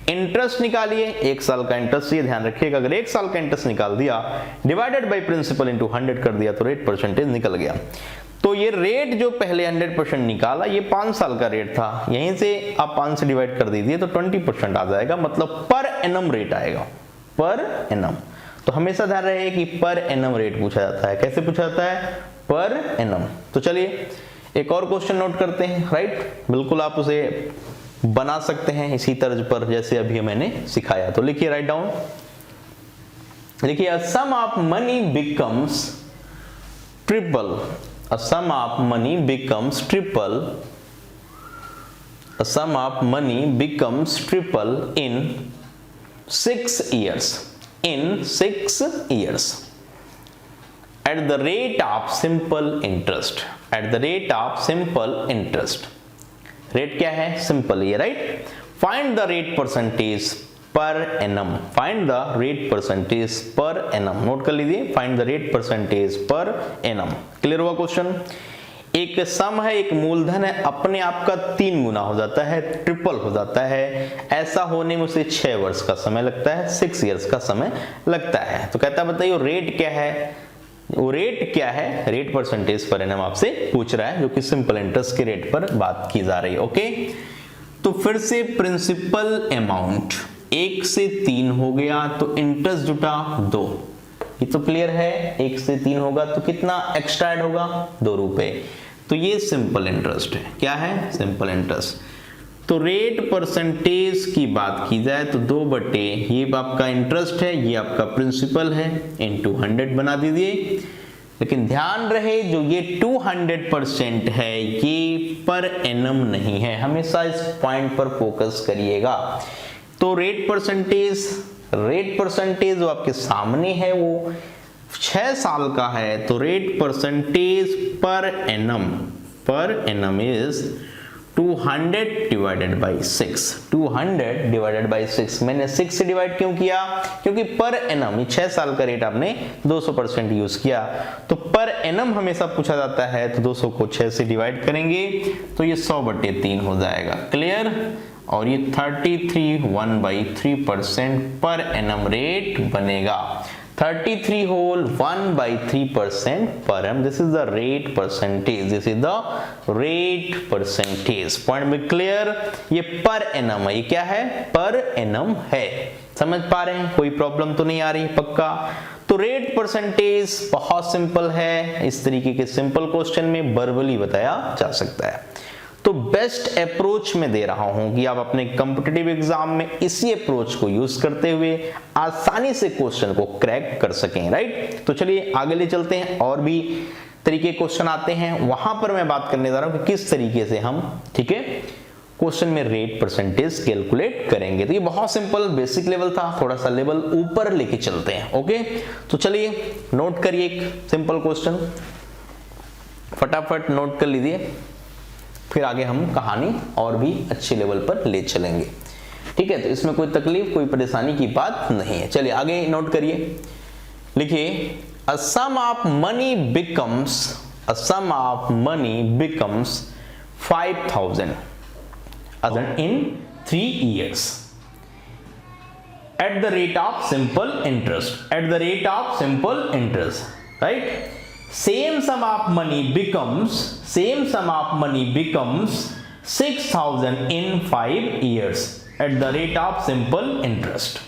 इंटरेस्ट निकालिए, 1 साल का इंटरेस्ट, ये ध्यान रखिएगा, अगर 1 साल का इंटरेस्ट निकाल दिया डिवाइडेड बाय प्रिंसिपल इनटू 100 कर दिया तो रेट परसेंटेज निकल गया। तो ये रेट जो पहले 100% निकाला ये 5 साल का रेट था, यहीं से आप 5 से डिवाइड कर दीजिए तो 20% आ जाएगा, मतलब पर एनम रेट आएगा, पर एनम। तो हमेशा ध्यान रहे कि पर एनम रेट पूछा जाता है। कैसे पूछा जाता है? Per annum. तो चलिए एक और क्वेश्चन नोट करते हैं, राइट? बिल्कुल आप उसे बना सकते हैं इसी तर्ज पर जैसे अभी मैंने सिखाया। तो लिखिए, राइट डाउन, लिखिए, a sum of money becomes triple, a sum of money becomes triple, a sum of money becomes triple in 6 years, in 6 years at the rate of simple interest, at the rate of simple interest। Rate क्या है? Simple ये, right? Find the rate percentage per annum, find the rate percentage per annum. Note कर लीजिए, find the rate percentage per annum. Clear हुआ question? एक सम है, एक मूलधन है, अपने आप का 3 गुना हो जाता है, ट्रिपल हो जाता है। ऐसा होने में उसे 6 वर्ष का समय लगता है, 6 years का समय लगता है। तो कहता है बताइए रेट क्या है? वो रेट क्या है? रेट परसेंटेज पर एनम आपसे पूछ रहा है, जो कि सिंपल इंटरेस्ट के रेट पर बात की जा रही है। ओके, तो फिर से प्रिंसिपल अमाउंट 1 से 3 हो गया तो इंटरेस्ट जुटा 2, ये तो क्लियर है। 1 से 3 होगा तो कितना एक्स्ट्रा ऐड होगा? 2 रुपए। तो ये सिंपल इंटरेस्ट है। क्या है? Simple interest. तो रेट परसेंटेज की बात की जाए तो 2/, ये आपका इंटरेस्ट है, ये आपका प्रिंसिपल है, इनटू 100 बना दीजिए। लेकिन ध्यान रहे जो ये 200% है ये पर एनम नहीं है, हमेशा इस पॉइंट पर फोकस करिएगा। तो रेट परसेंटेज जो आपके सामने है वो 6 साल का है, तो rate percentage per annum is 200 divided by 6। 200 divided by 6, मैंने 6 से डिवाइड क्यों किया? क्योंकि पर एनम 6 साल का रेट आपने 200% यूज किया, तो पर एनम हमेशा पूछा जाता है, तो 200 को 6 से डिवाइड करेंगे तो ये 100/3 हो जाएगा। क्लियर? और ये 33 1/3% पर एनम रेट बनेगा। 33 whole 1/3% per annum, this is the rate percentage, this is the rate percentage. Point में क्लियर? ये पर एनम है, ये क्या है? पर एनम है। समझ पा रहे हैं? कोई प्रॉब्लम तो नहीं आ रही? पक्का? तो रेट परसेंटेज बहुत सिंपल है, इस तरीके के सिंपल क्वेश्चन में वर्बली बताया जा सकता है। तो बेस्ट अप्रोच में दे रहा हूं कि आप अपने कॉम्पिटिटिव एग्जाम में इसी अप्रोच को यूज करते हुए आसानी से क्वेश्चन को क्रैक कर सकें, राइट? तो चलिए आगे ले चलते हैं, और भी तरीके क्वेश्चन आते हैं, वहां पर मैं बात करने जा रहा हूं कि किस तरीके से हम, ठीक है, क्वेश्चन में रेट परसेंटेज कैलकुलेट करेंगे। तो ये बहुत सिंपल बेसिक लेवल था, थोड़ा सा लेवल ऊपर लेके चलते हैं। ओके, तो चलिए नोट करिए एक सिंपल क्वेश्चन, फटाफट नोट कर लीजिए, फिर आगे हम कहानी और भी अच्छे लेवल पर ले चलेंगे। ठीक है, तो इसमें कोई तकलीफ, कोई परेशानी की बात नहीं है। चलिए आगे नोट करिए, लिखिए a sum of money becomes 5,000 in 3 years at the rate of simple interest, right? Same sum of money becomes 6,000 in 5 years at the rate of simple interest.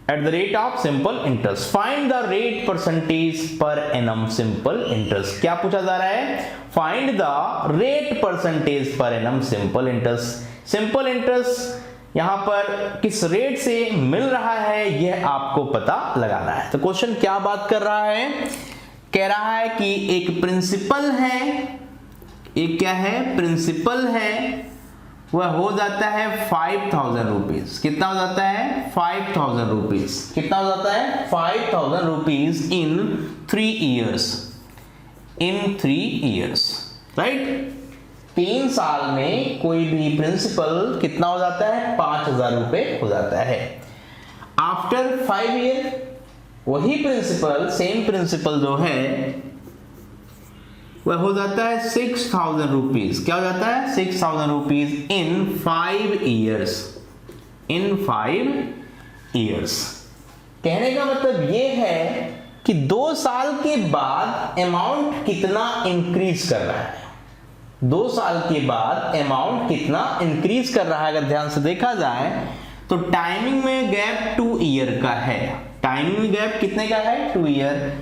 Find the rate percentage per annum simple interest. क्या पूछा जा रहा है? Find the rate percentage per annum simple interest. Simple interest यहां पर किस rate से मिल रहा है यह आपको पता लगाना है। तो क्वेश्चन क्या बात कर रहा है? कह रहा है कि एक प्रिंसिपल है, एक क्या है? प्रिंसिपल है, वह हो जाता है 5,000 रुपीज। कितना हो जाता है? 5,000 रुपीज। कितना हो जाता है? 5,000 रुपीज इन 3 इयर्स, राइट? 3 साल में कोई भी प्रिंसिपल कितना हो जाता है? 5,000 रुपए हो जाता है। आफ्टर 5 ईयर वही प्रिंसिपल, सेम प्रिंसिपल जो है वह हो जाता है 6,000 रुपीज। क्या हो जाता है? 6,000 रुपीज इन 5 ईयर्स। कहने का मतलब ये है कि 2 साल के बाद अमाउंट कितना इंक्रीज कर रहा है। 2 साल के बाद अमाउंट कितना इंक्रीज कर रहा है, अगर ध्यान से देखा जाए तो टाइमिंग में गैप 2 ईयर का है। टाइमिंग गैप कितने का है? 2 ईयर।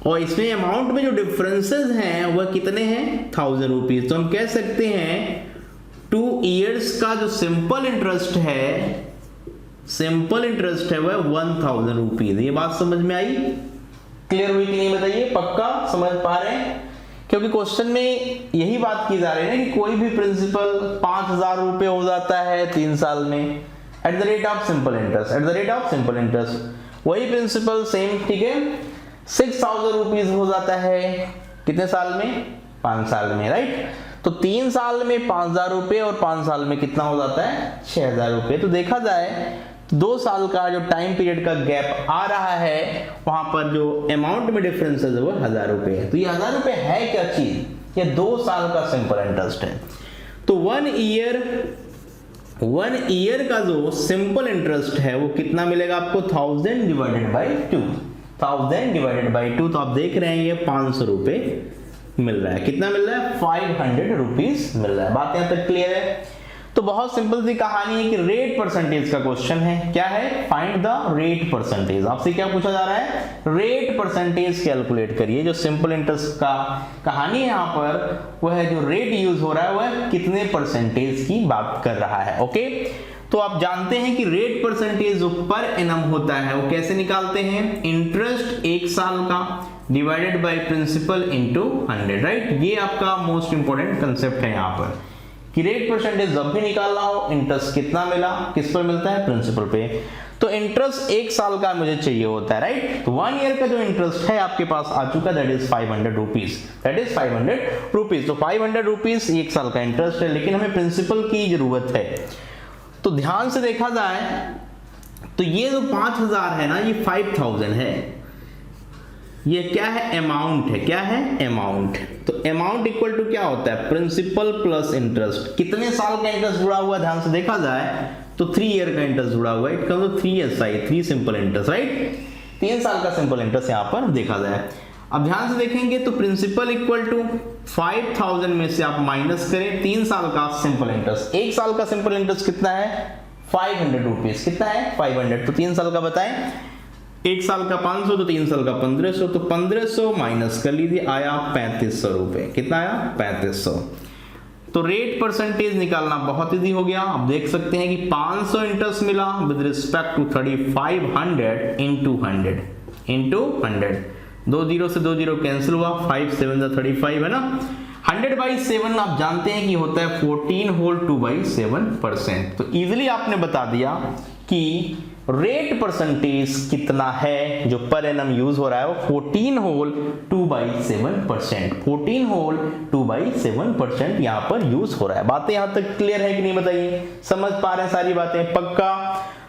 और इसमें अमाउंट में जो डिफरेंसेस हैं वह कितने हैं? 1,000 रुपीज। तो हम कह सकते हैं 2 ईयर्स का जो सिंपल इंटरेस्ट है वह 1,000 रुपीज। ये बात समझ में आई? क्लियर हुई कि नहीं बताइए? पक्का समझ पा रहे हैं? क्योंकि क्वेश्चन में यही बात की जा रही है कि कोई भी प्रिंसिपल 5,000 रुपए हो जाता है 3 साल में eight the rate of simple interest. वही प्रिंसिपल सेम, ठीक है, 6,000 रुपीज हो जाता है कितने साल में? 5 साल में, राइट? तो 3 साल में 5,000 रुपए और 5 साल में कितना हो जाता है? 6,000 रुपए। तो देखा जाए 2 साल का जो टाइम पीरियड का गैप आ रहा है वहां पर जो अमाउंट में डिफरेंस है वो 1,000 रुपए है। तो ये 1,000 रुपए है क्या चीज? ये 2 साल का सिंपल इंटरेस्ट है। तो 1 ईयर का जो सिंपल इंटरेस्ट है वो कितना मिलेगा आपको? 1,000 डिवाइडेड बाई 2। तो आप देख रहे हैं ये 500 रुपए मिल रहा है। कितना मिल रहा है? 500 रुपीज मिल रहा है। बात यहां तक क्लियर है? तो बहुत सिंपल सी कहानी है कि रेट परसेंटेज का क्वेश्चन है। क्या है? Find the rate percentage. आपसे क्या पूछा जा रहा है? रेट परसेंटेज कैलकुलेट करिए। जो सिंपल इंटरेस्ट का कहानी है यहाँ पर वह है जो रेट यूज हो रहा है वह कितने परसेंटेज की बात कर रहा है। ओके, तो आप जानते हैं कि रेट परसेंटेज जो पर एनम होता है वो कैसे निकालते हैं? इंटरेस्ट 1 साल का divided by principal into 100, right. ये आपका मोस्ट इंपोर्टेंट कंसेप्ट है यहाँ पर कि रेट परसेंटेज जब भी निकालना हो इंटरेस्ट कितना मिला, किस पर मिलता है? प्रिंसिपल पे। तो इंटरेस्ट 1 साल का मुझे चाहिए होता है, राइट। तो 1 ईयर का जो इंटरेस्ट है आपके पास आ चुका, that is 500 rupees, that is 500 rupees. तो 500 रुपीज 1 साल का इंटरेस्ट है, लेकिन हमें प्रिंसिपल की जरूरत है। तो ध्यान से देखा जाए तो ये जो 5000 है ना, ये 5000 है। ये क्या है? अमाउंट है। क्या है? अमाउंट। तो अमाउंट इक्वल टू क्या होता है? Principal plus interest. कितने साल का इंटरेस्ट जुड़ा हुआ है? ध्यान से देखा जाए तो 3 ईयर का इंटरेस्ट जुड़ा हुआ है। It comes to 3SI, 3 simple interest, right. 3 साल का सिंपल इंटरेस्ट यहां पर देखा जाए। अब ध्यान से देखेंगे तो प्रिंसिपल इक्वल टू 5000 में से आप माइनस करें 3 साल का सिंपल इंटरेस्ट। 1 साल का सिंपल इंटरेस्ट कितना है? 500 रुपीज। कितना है? 500। तो 3 साल का बताएं। 1 साल का 500 तो 3 साल का 1500, तो 1500 माइनस कर लीजिए, आया 3500 रुपए। कितना आया? 3500। तो रेट परसेंटेज निकालना बहुत इजी हो गया। आप देख सकते हैं कि 500 इंटरेस्ट मिला with respect to 3500 into 100। 2 zero से 2 जीरो कैंसिल हुआ, 5 7 35 है ना। 100/7 आप जानते हैं कि होता है 14 होल 2/7%। तो इजीली आपने बता दिया कि रेट परसेंटेज कितना है जो पर एनम यूज हो रहा है वो 14 होल 2/7%। 14 होल 2/7% यहां पर यूज हो रहा है। बातें यहां तक क्लियर है कि नहीं बताइए? समझ पा रहे हैं सारी बातें? पक्का।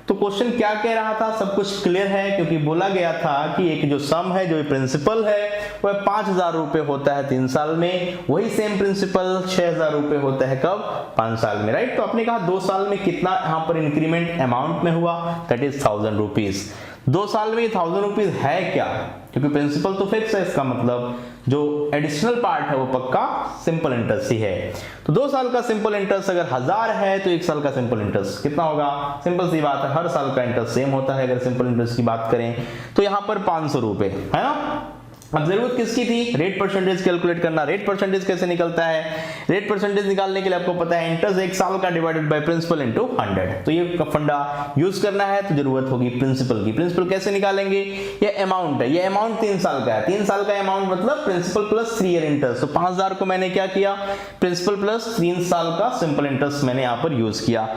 तो क्वेश्चन क्या कह रहा था? सब कुछ क्लियर है, क्योंकि बोला गया था कि एक जो सम है, जो प्रिंसिपल है वह 5000 रुपए होता है 3 साल में, वही सेम प्रिंसिपल 6000 रुपए होता है कब? 5 साल में, राइट। तो आपने कहा 2 साल में कितना यहाँ पर इंक्रीमेंट अमाउंट में हुआ, दैट इज 1000 रुपीज। 2 साल में 1000 रुपीज है क्या? क्योंकि प्रिंसिपल तो फिक्स है, इसका मतलब जो एडिशनल पार्ट है वो पक्का सिंपल इंटरेस्ट ही है। तो 2 साल का सिंपल इंटरेस्ट अगर 1000 है तो 1 साल का सिंपल इंटरेस्ट कितना होगा? सिंपल सी बात है, हर साल का इंटरेस्ट सेम होता है। अगर सिंपल इंटरेस्ट की बात करें तो यहां पर 500 रुपए है ना। अब जरूरत किसकी थी? रेट परसेंटेज कैलकुलेट करना। रेट परसेंटेज कैसे निकलता है? रेट परसेंटेज निकालने के लिए आपको पता है इंटरेस्ट 1 साल का डिवाइडेड बाय प्रिंसिपल इनटू 100। तो ये फंडा यूज करना है तो जरूरत होगी प्रिंसिपल की। प्रिंसिपल कैसे निकालेंगे? ये अमाउंट है, ये अमाउंट 3 साल का है। 3 साल का अमाउंट मतलब प्रिंसिपल प्लस 3 ईयर इंटरेस्ट। तो 5000 को मैंने क्या किया? प्रिंसिपल प्लस 3 साल का सिंपल इंटरेस्ट मैंने यहां पर यूज किया।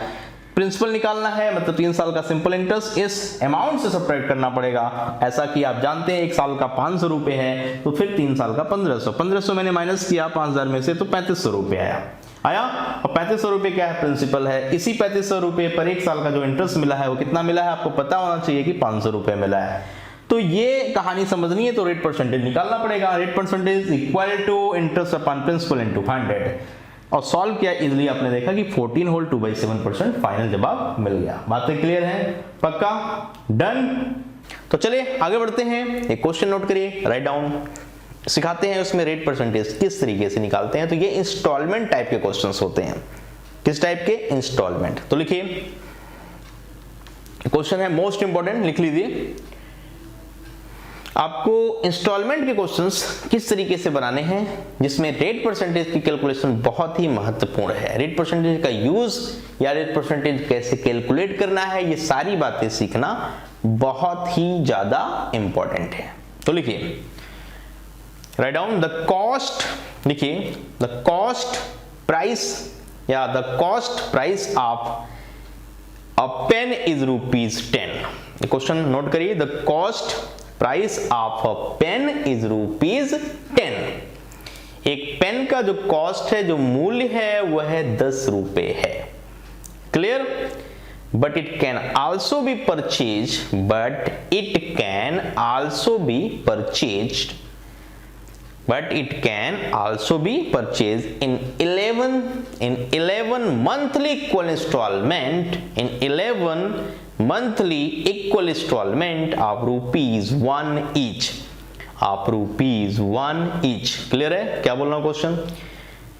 प्रिंसिपल निकालना है मतलब 3 साल का सिंपल इंटरेस्ट इस अमाउंट से सब्ट्रैक्ट करना पड़ेगा। ऐसा कि आप जानते हैं 1 साल का 500 रुपए है, तो फिर 3 साल का 1500। 1500 मैंने माइनस किया 5000 में से, तो 3500 रुपए आया। और 3500 रुपए क्या है? प्रिंसिपल है। इसी 3500 रुपए पर 1 साल का जो इंटरेस्ट मिला है वो कितना मिला है? आपको पता होना चाहिए कि 500 रुपए मिला है। तो ये कहानी समझनी है तो रेट परसेंटेज निकालना पड़ेगा। Rate percentage equal to interest upon principal into 100 और सॉल्व किया। इजीली आपने देखा कि 14 होल 2/7% फाइनल जवाब मिल गया। बातें क्लियर हैं? पक्का? डन। तो चलिए आगे बढ़ते हैं। एक क्वेश्चन नोट करिए, राइट डाउन। सिखाते हैं उसमें रेट परसेंटेज किस तरीके से निकालते हैं। तो ये इंस्टॉलमेंट टाइप के क्वेश्चंस होते हैं। किस टाइप के? इंस्टॉलमेंट। तो लिखिए, क्वेश्चन है मोस्ट इंपॉर्टेंट, लिख लीजिए। आपको इंस्टॉलमेंट के क्वेश्चंस किस तरीके से बनाने हैं जिसमें रेट परसेंटेज की कैलकुलेशन बहुत ही महत्वपूर्ण है। रेट परसेंटेज का यूज या रेट परसेंटेज कैसे कैलकुलेट करना है, ये सारी बातें सीखना बहुत ही ज्यादा इंपॉर्टेंट है। तो लिखिए, राइट डाउन द कॉस्ट। लिखिए, द कॉस्ट प्राइस या the cost price of a pen is ₹10। Question note करिए, the cost price of a pen is ₹10। एक पेन का जो कॉस्ट है, जो मूल्य है, वह 10 रुपए है। Clear? But it can also be purchase in 11 monthly equal installment of ₹1 each। Clear है क्या बोल रहा हूं क्वेश्चन?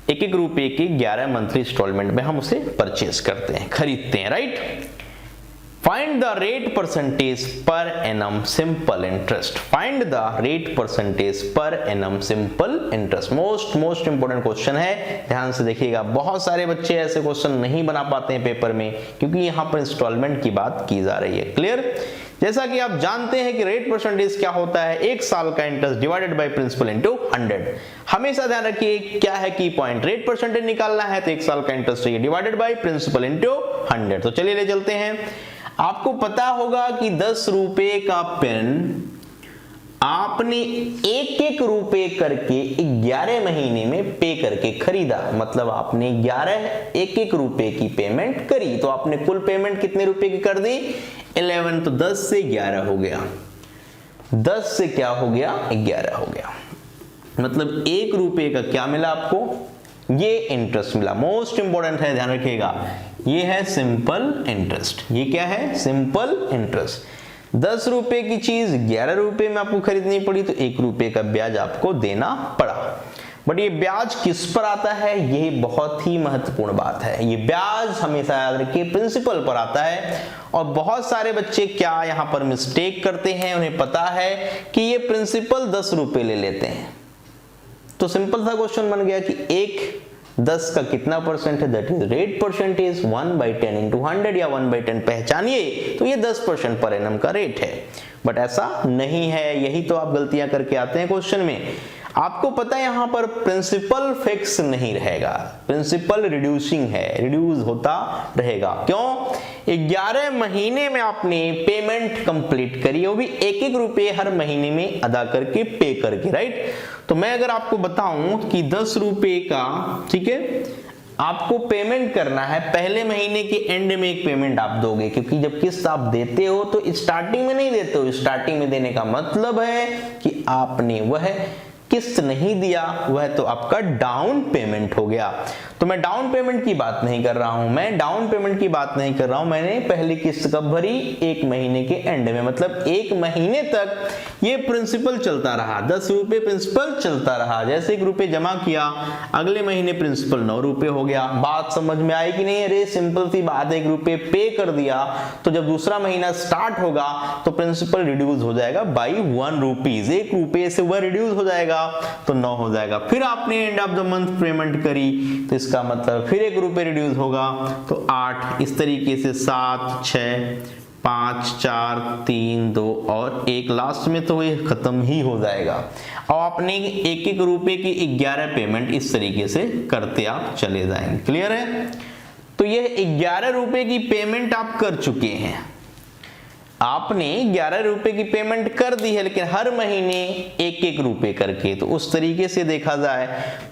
एक एक रुपए के 11 मंथली इंस्टॉलमेंट में हम उसे परचेज करते हैं, खरीदते हैं, right. Find the rate percentage per annum simple interest. Find the rate percentage per annum simple interest. Most important question है, ध्यान से देखिएगा। बहुत सारे बच्चे ऐसे क्वेश्चन नहीं बना पाते हैं पेपर में, क्योंकि यहाँ पर इंस्टॉलमेंट की बात की जा रही है। क्लियर? जैसा कि आप जानते हैं कि रेट परसेंटेज क्या होता है, 1 साल का interest divided by principal into 100। हमेशा ध्यान रखिए क्या है की पॉइंट, रेट परसेंटेज निकालना है तो 1 साल का इंटरेस्ट चाहिए डिवाइडेड बाय प्रिंसिपल इनटू 100। तो चलिए ले चलते हैं। आपको पता होगा कि 10 रुपए का पेन आपने एक रुपए करके 11 महीने में पे करके खरीदा, मतलब आपने 11 एक रुपए की पेमेंट करी, तो आपने कुल पेमेंट कितने रुपए की कर दी? 11। तो 10 से 11 हो गया, 10 से क्या हो गया? 11 हो गया। मतलब 1 रुपए का क्या मिला आपको? ये इंटरेस्ट मिला। मोस्ट इंपोर्टेंट है, ध्यान रखिएगा, ये है सिंपल इंटरेस्ट। ये क्या है? Simple interest. 10 रुपए की चीज 11 रुपए में आपको खरीदनी पड़ी, तो 1 रुपए का ब्याज आपको देना पड़ा। बट ये ब्याज किस पर आता है? यही बहुत ही महत्वपूर्ण बात है। ये ब्याज हमेशा याद रखिए प्रिंसिपल पर आता है। और बहुत सारे बच्चे क्या यहाँ पर मिस्टेक करते हैं, उन्हें पता है कि ये प्रिंसिपल 10 रुपए ले लेते हैं, तो सिंपल सा क्वेश्चन बन गया कि 10 का कितना परसेंट है? That is rate percentage 1/10 into 100 या 1/10 पहचानिए, तो ये 10% पर एनम का रेट है। बट ऐसा नहीं है, यही तो आप गलतियां करके आते हैं क्वेश्चन में। आपको पता है यहां पर प्रिंसिपल फिक्स नहीं रहेगा, प्रिंसिपल रिड्यूसिंग है, रिड्यूस होता रहेगा। क्यों? 11 महीने में आपने पेमेंट कंप्लीट करी, वो भी एक रुपए हर महीने में अदा करके पे करके, राइट। तो मैं अगर आपको बताऊं कि 10 रुपए का, ठीक है, आपको पेमेंट करना है, पहले महीने के एंड में एक पेमेंट आप दोगे, क्योंकि जब किस्त आप देते हो तो स्टार्टिंग में नहीं देते हो। स्टार्टिंग में देने का मतलब है कि आपने वह किस्त नहीं दिया, वह तो आपका डाउन पेमेंट हो गया। तो मैं डाउन पेमेंट की बात नहीं कर रहा हूं, मैंने पहली किस्त कब भरी? 1 महीने के एंड में, मतलब 1 महीने तक ये प्रिंसिपल चलता रहा, 10 रुपए प्रिंसिपल चलता रहा। जैसे 1 रुपए जमा किया, अगले महीने प्रिंसिपल 9 रुपए हो गया। बात समझ में आई कि नहीं? अरे सिंपल सी बात, 1 रुपए पे कर दिया, तो जब दूसरा महीना स्टार्ट होगा तो प्रिंसिपल रिड्यूस हो जाएगा बाई 1 रुपीज, 1 रुपए से वह रिड्यूस हो जाएगा, तो 9 हो जाएगा। फिर आपने end of the month payment करी, तो इसका मतलब फिर 1 रुपए रिड्यूस होगा, तो 8, इस तरीके से 7, 6, 5, 4, 3, 2 और 1, लास्ट में तो ये खत्म ही हो जाएगा। और आपने एक रुपए की 11 पेमेंट इस तरीके से करते आप चले जाएंगे। क्लियर है? तो ये 11 रुपए की पेमेंट आप कर चुके हैं, आपने 11 रुपए की पेमेंट कर दी है, लेकिन हर महीने 1 रुपए करके। तो उस तरीके से देखा जाए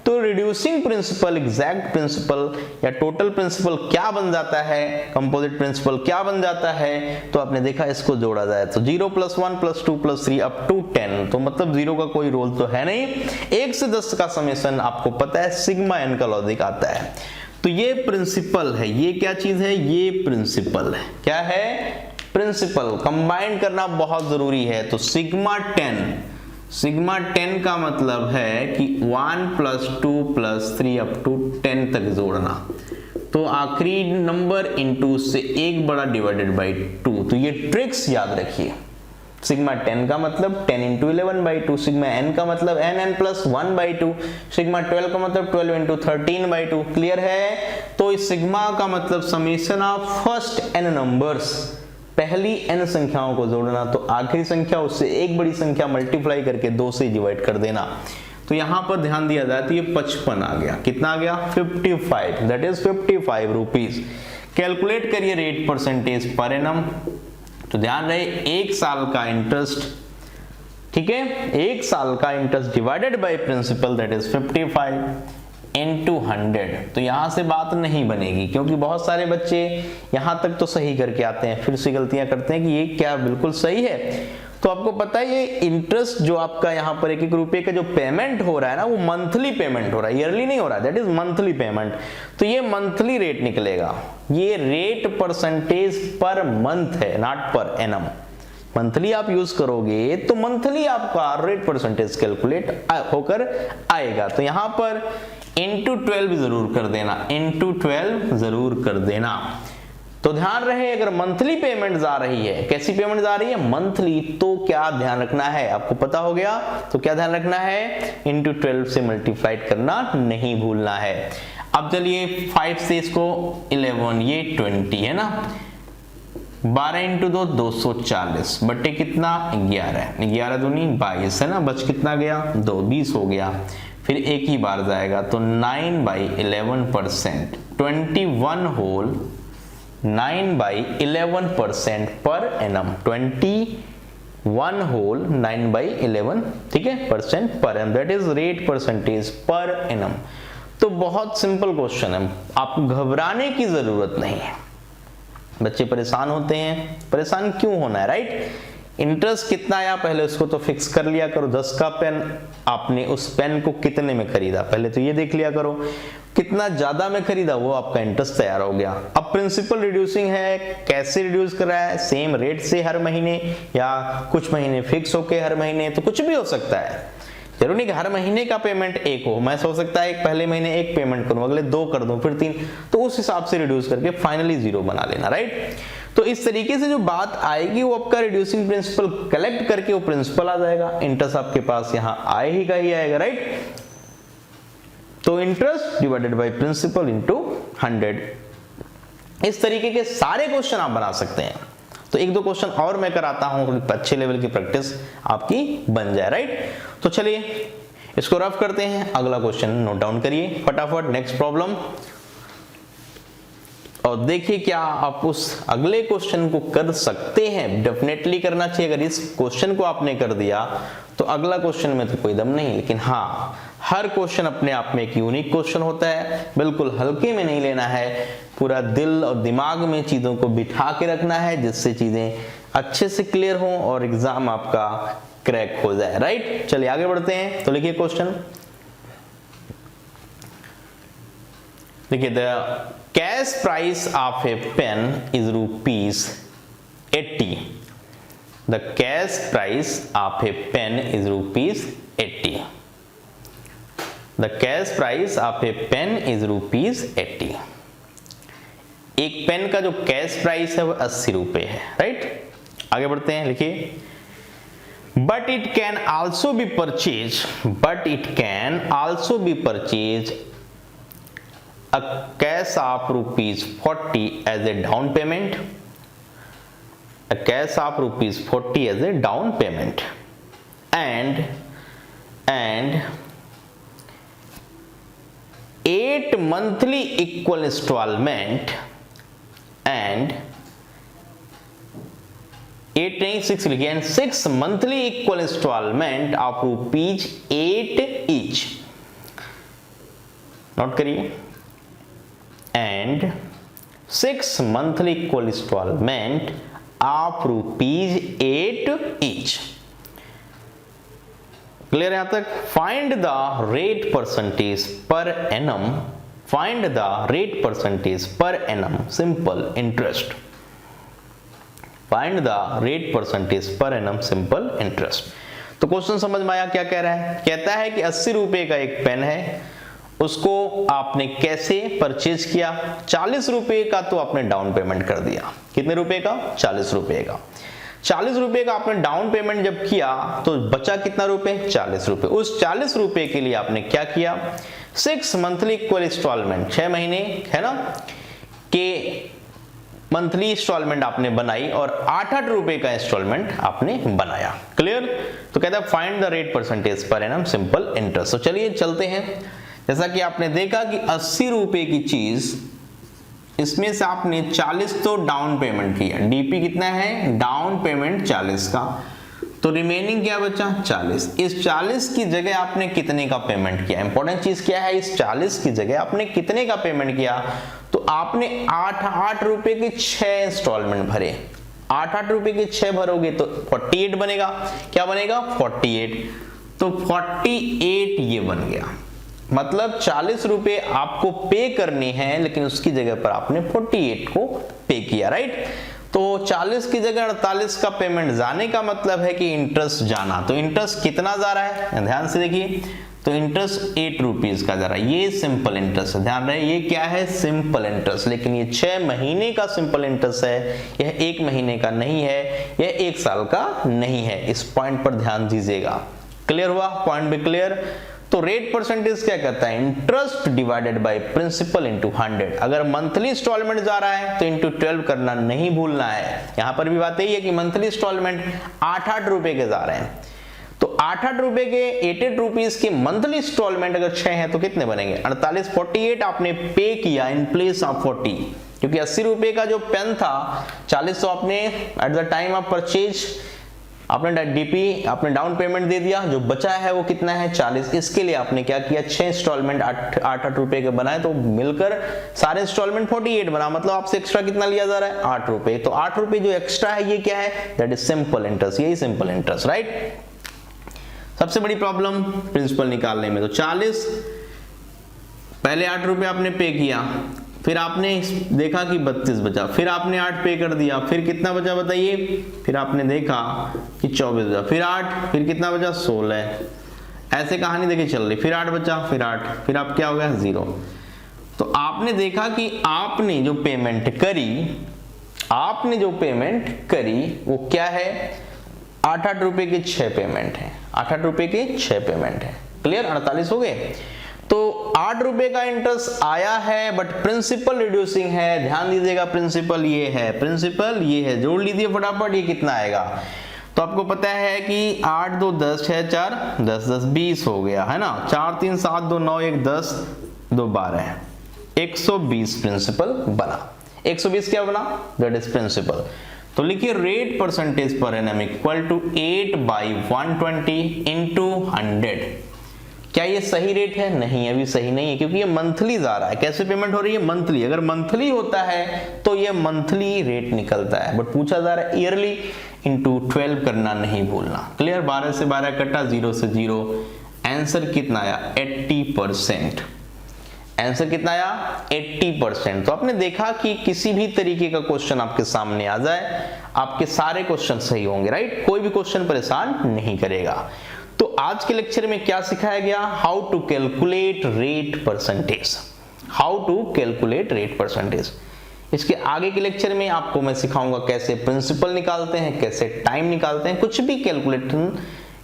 तो रिड्यूसिंग प्रिंसिपल, एग्जैक्ट प्रिंसिपल या टोटल प्रिंसिपल क्या बन जाता है, कंपोजिट प्रिंसिपल क्या बन जाता है, तो आपने देखा इसको जोड़ा जाए तो 0 + 1 + 2 + 3 अप टू 10। तो मतलब 0 का कोई रोल तो है नहीं। 1 से 10 का समेशन आपको पता है, सिग्मा n का लॉजिक आता है। तो ये प्रिंसिपल है, ये क्या चीज है? ये प्रिंसिपल है। क्या है? प्रिंसिपल। कंबाइन करना बहुत जरूरी है। तो सिग्मा 10 का मतलब है कि 1 + 2 + 3 अप टू 10 तक जोड़ना, तो आखिरी नंबर इनटू से 1 बड़ा डिवाइडेड बाई 2। तो ये ट्रिक्स याद रखिए। सिग्मा 10 का मतलब 10 × 11/2, सिग्मा n का मतलब n + 1/2, सिग्मा 12 का मतलब 12 × 13/2। क्लियर है? तो इस सिग्मा का मतलब summation of first n numbers, पहली n संख्याओं को जोड़ना, तो आखिरी संख्या उससे एक बड़ी संख्या मल्टीप्लाई करके 2 से डिवाइड कर देना। तो यहां पर ध्यान दिया जाए तो ये 55 आ गया। कितना आ गया? 55, दैट इज 55 रुपीज। कैलकुलेट करिए रेट परसेंटेज पर एनम। तो ध्यान रहे 1 साल का इंटरेस्ट, ठीक है, 1 साल का interest divided by principal, that is 55 × 100। तो यहां से बात नहीं बनेगी, क्योंकि बहुत सारे बच्चे यहां तक तो सही करके आते हैं, फिर से गलतियां करते हैं कि ये क्या बिल्कुल सही है। तो आपको पता है ये इंटरेस्ट जो आपका यहाँ पर 1 रुपए का जो पेमेंट हो रहा है ना, वो मंथली पेमेंट हो रहा है, ईयरली नहीं हो रहा है, दैट इज मंथली पेमेंट। तो ये मंथली रेट निकलेगा। ये रेट परसेंटेज पर मंथ है, नॉट पर एनम। मंथली आप यूज करोगे तो मंथली आपका रेट परसेंटेज कैलकुलेट होकर आएगा। तो यहां पर इंटू 12 जरूर कर देना, इंटू 12 जरूर कर देना। तो ध्यान रहे अगर मंथली पेमेंट जा रही है, कैसी पेमेंट जा रही है, मंथली, तो क्या ध्यान रखना है, आपको पता हो गया, तो क्या ध्यान रखना है, इंटू 12 से मल्टीप्लाइड करना नहीं भूलना है। अब चलिए 5 से इसको 11, ये 20 है ना, 12 इंटू 2 240 बटे कितना 11, 11 दूनी 22 है ना, बच कितना गया 2, 20 हो गया। फिर एक ही बार जाएगा तो 9/11%, 21 होल 9/11% पर एनम, 21 होल 9/11, ठीक है, percent per annum, that is rate percentage per annum. तो बहुत सिंपल क्वेश्चन है, आपको घबराने की जरूरत नहीं है। बच्चे परेशान होते हैं, परेशान क्यों होना है, राइट। इंटरेस्ट कितना आया पहले उसको तो फिक्स कर लिया करो। 10 का पेन, आपने उस पेन को कितने में खरीदा पहले तो ये देख लिया करो, कितना ज्यादा में खरीदा वो आपका इंटरेस्ट तैयार हो गया। अब प्रिंसिपल रिड्यूसिंग है, कैसे रिड्यूस कर रहा है, सेम रेट से हर महीने या कुछ महीने फिक्स होके हर महीने, तो कुछ भी हो सकता है, जरूरी नहीं कि हर महीने का पेमेंट एक हो। मैं सोच सकता है एक पहले महीने एक पेमेंट करूं, अगले 2 कर दूं, फिर 3, तो उस हिसाब से रिड्यूस करके फाइनली 0 बना लेना, राइट। तो इस तरीके से जो बात आएगी वो आपका रिड्यूसिंग प्रिंसिपल कलेक्ट करके वो प्रिंसिपल आ जाएगा, इंटरेस्ट आपके पास यहां आएगा ही आएगा, राइट। तो interest divided by principal into 100, इस तरीके के सारे क्वेश्चन आप बना सकते हैं। तो 1-2 क्वेश्चन और मैं कराता हूं, अच्छे लेवल की प्रैक्टिस आपकी बन जाए, राइट। तो चलिए इसको रफ करते हैं, अगला क्वेश्चन नोट डाउन करिए फटाफट, नेक्स्ट प्रॉब्लम, और देखिए क्या आप उस अगले क्वेश्चन को कर सकते हैं। डेफिनेटली करना चाहिए, अगर इस क्वेश्चन को आपने कर दिया तो अगला क्वेश्चन में तो कोई दम नहीं, लेकिन हाँ हर क्वेश्चन अपने आप में एक यूनिक क्वेश्चन होता है, बिल्कुल हल्के में नहीं लेना है, पूरा दिल और दिमाग में चीजों को बिठा के रखना है जिससे चीजें अच्छे से क्लियर हो और एग्जाम आपका क्रैक हो जाए, राइट। चलिए आगे बढ़ते हैं। तो लिखिए क्वेश्चन, देखिए the cash price of a pen is ₹80। The cash price of a pen is ₹80। The cash price of a pen is ₹80। एक पेन का जो कैश प्राइस है वो 80 रुपए है, राइट। आगे बढ़ते हैं, लिखिए but it can also be purchased a cash of ₹40 as a down payment, a cash of ₹40 as a down payment, and 8 monthly equal installment, and 8 नहीं 6 लिखिए, and 6 monthly equal installment of ₹8 each, note करिए, and 6 monthly equal installment of ₹8 each। Clear यहां तक। Find the rate percentage per annum, find the rate percentage per annum simple interest, find the rate percentage per annum simple interest. तो question समझ में आया क्या कह रहा है, कहता है कि 80 रुपए का एक पेन है, उसको आपने कैसे परचेज किया, 40 रुपए का तो आपने डाउन पेमेंट कर दिया। कितने रुपए का, 40 रुपए का। 40 रुपए का आपने डाउन पेमेंट जब किया तो बचा कितना रुपए, 40 रुपए। उस 40 रुपए के लिए आपने क्या किया, 6 मंथली इक्वल इंस्टॉलमेंट, 6 महीने है ना के मंथली इंस्टॉलमेंट आपने बनाई और 8-8 रुपए का इंस्टॉलमेंट आपने बनाया। क्लियर। तो कहता है find the rate percentage per annum simple interest. तो चलिए चलते हैं। जैसा कि आपने देखा कि 80 रुपए की चीज, इसमें से आपने 40 तो डाउन पेमेंट किया, डीपी कितना है, डाउन पेमेंट 40 का, तो रिमेनिंग क्या बचा, 40। इस 40 की जगह आपने कितने का पेमेंट किया, इंपॉर्टेंट चीज क्या है, इस 40 की जगह आपने कितने का पेमेंट किया, तो आपने 8-8 रुपए के 6 इंस्टॉलमेंट भरे। 8-8 रुपए के 6 भरोगे तो 48 बनेगा। क्या बनेगा, 48। तो 48 ये बन गया, मतलब 40 रुपए आपको पे करने हैं, लेकिन उसकी जगह पर आपने 48 को पे किया, राइट। तो 40 की जगह 48 का पेमेंट जाने का मतलब है कि इंटरेस्ट जाना। तो इंटरेस्ट कितना जा रहा है, ध्यान से देखिए, तो इंटरेस्ट 8 रुपीज का जा रहा है, ये सिंपल इंटरेस्ट है। ध्यान रहे ये क्या है, सिंपल इंटरेस्ट, लेकिन ये 6 महीने का सिंपल इंटरेस्ट है, यह 1 महीने का नहीं है, यह 1 साल का नहीं है। इस पॉइंट पर ध्यान दीजिएगा। क्लियर हुआ, पॉइंट भी क्लियर। तो रेट परसेंटेज क्या कहता है, interest divided by principal into 100। अगर मंथली इंस्टॉलमेंट जा रहा है तो इनटू 12 करना नहीं भूलना है। यहां पर भी बात यही है कि मंथली इंस्टॉलमेंट 8-8 रुपए के जा रहे हैं, तो 8-8 रुपए के 8 रुपीज के मंथली इंस्टॉलमेंट अगर 6 हैं तो कितने बनेंगे, 48। 48 आपने पे किया इन प्लेस ऑफ 40, क्योंकि 80 रुपए का जो पेन था 40 तो आपने at the time of purchase आपने डीपी आपने डाउन पेमेंट दे दिया, जो बचा है वो कितना है 40। इसके लिए आपने क्या किया, 6 इंस्टॉलमेंट 8-8 रुपए के बनाए, तो मिलकर सारे इंस्टॉलमेंट 48 बना, मतलब आपसे एक्स्ट्रा कितना लिया जा रहा है 8 रुपए। तो 8 रुपए जो एक्स्ट्रा है ये क्या है, दैट इज सिंपल इंटरेस्ट, यही सिंपल इंटरेस्ट, राइट। सबसे बड़ी प्रॉब्लम प्रिंसिपल निकालने में, तो 40 पहले 8 रुपए आपने पे किया, फिर आपने देखा कि 32 बचा, फिर आपने 8 पे कर दिया, फिर कितना बचा बताइए, फिर आपने देखा कि 24 बचा, फिर 8, फिर कितना बचा 16, ऐसे कहानी देखिए चल रही, फिर 8 बचा, फिर 8, फिर आप क्या हो गया 0। तो आपने देखा कि आपने जो पेमेंट करी वो क्या है, 8-8 रुपए के 6 पेमेंट है, 8-8 रुपए के 6 पेमेंट है। क्लियर, 48 हो गए। तो 8 रुपए का इंटरेस्ट आया है, बट प्रिंसिपल रिड्यूसिंग है। ध्यान दीजिएगा, प्रिंसिपल ये है, जोड़ लीजिए फटाफट, ये कितना आएगा। तो आपको पता है कि 8 2 10 6 4 10 10 20 हो गया है ना, 4 3 7 2 9 1 10 2 12 120 प्रिंसिपल बना। 120 क्या बना, दैट इज प्रिंसिपल। तो लिखिए rate percentage per annum equal to 8/120 into 100। क्या ये सही रेट है, नहीं अभी सही नहीं है, क्योंकि ये मंथली जा रहा है। कैसे पेमेंट हो रही है, मंथली। अगर मंथली होता है तो ये मंथली रेट निकलता है, बट पूछा जा रहा है ईयरली, इंटू 12 करना नहीं भूलना। क्लियर, 12 से 12 कटा, 0 से 0, आंसर कितना आया 80%। आंसर कितना आया 80%। तो आपने देखा कि किसी भी तरीके का क्वेश्चन आपके सामने आ जाए, आपके सारे क्वेश्चन सही होंगे, राइट, कोई भी क्वेश्चन परेशान नहीं करेगा। तो आज के लेक्चर में क्या सिखाया गया, how to calculate rate percentage. इसके आगे के लेक्चर में आपको मैं सिखाऊंगा कैसे प्रिंसिपल निकालते हैं, कैसे टाइम निकालते हैं, कुछ भी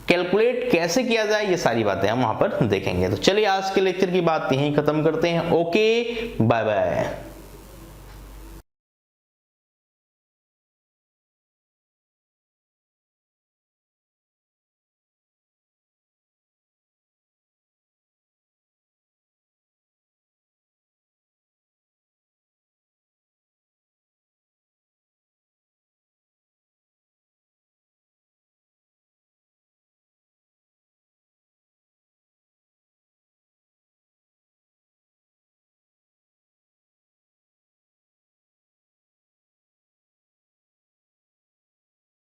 कैलकुलेट कैसे किया जाए, ये सारी बातें हम वहां पर देखेंगे। तो चलिए आज के लेक्चर की बात यहीं खत्म करते हैं। Okay, bye bye.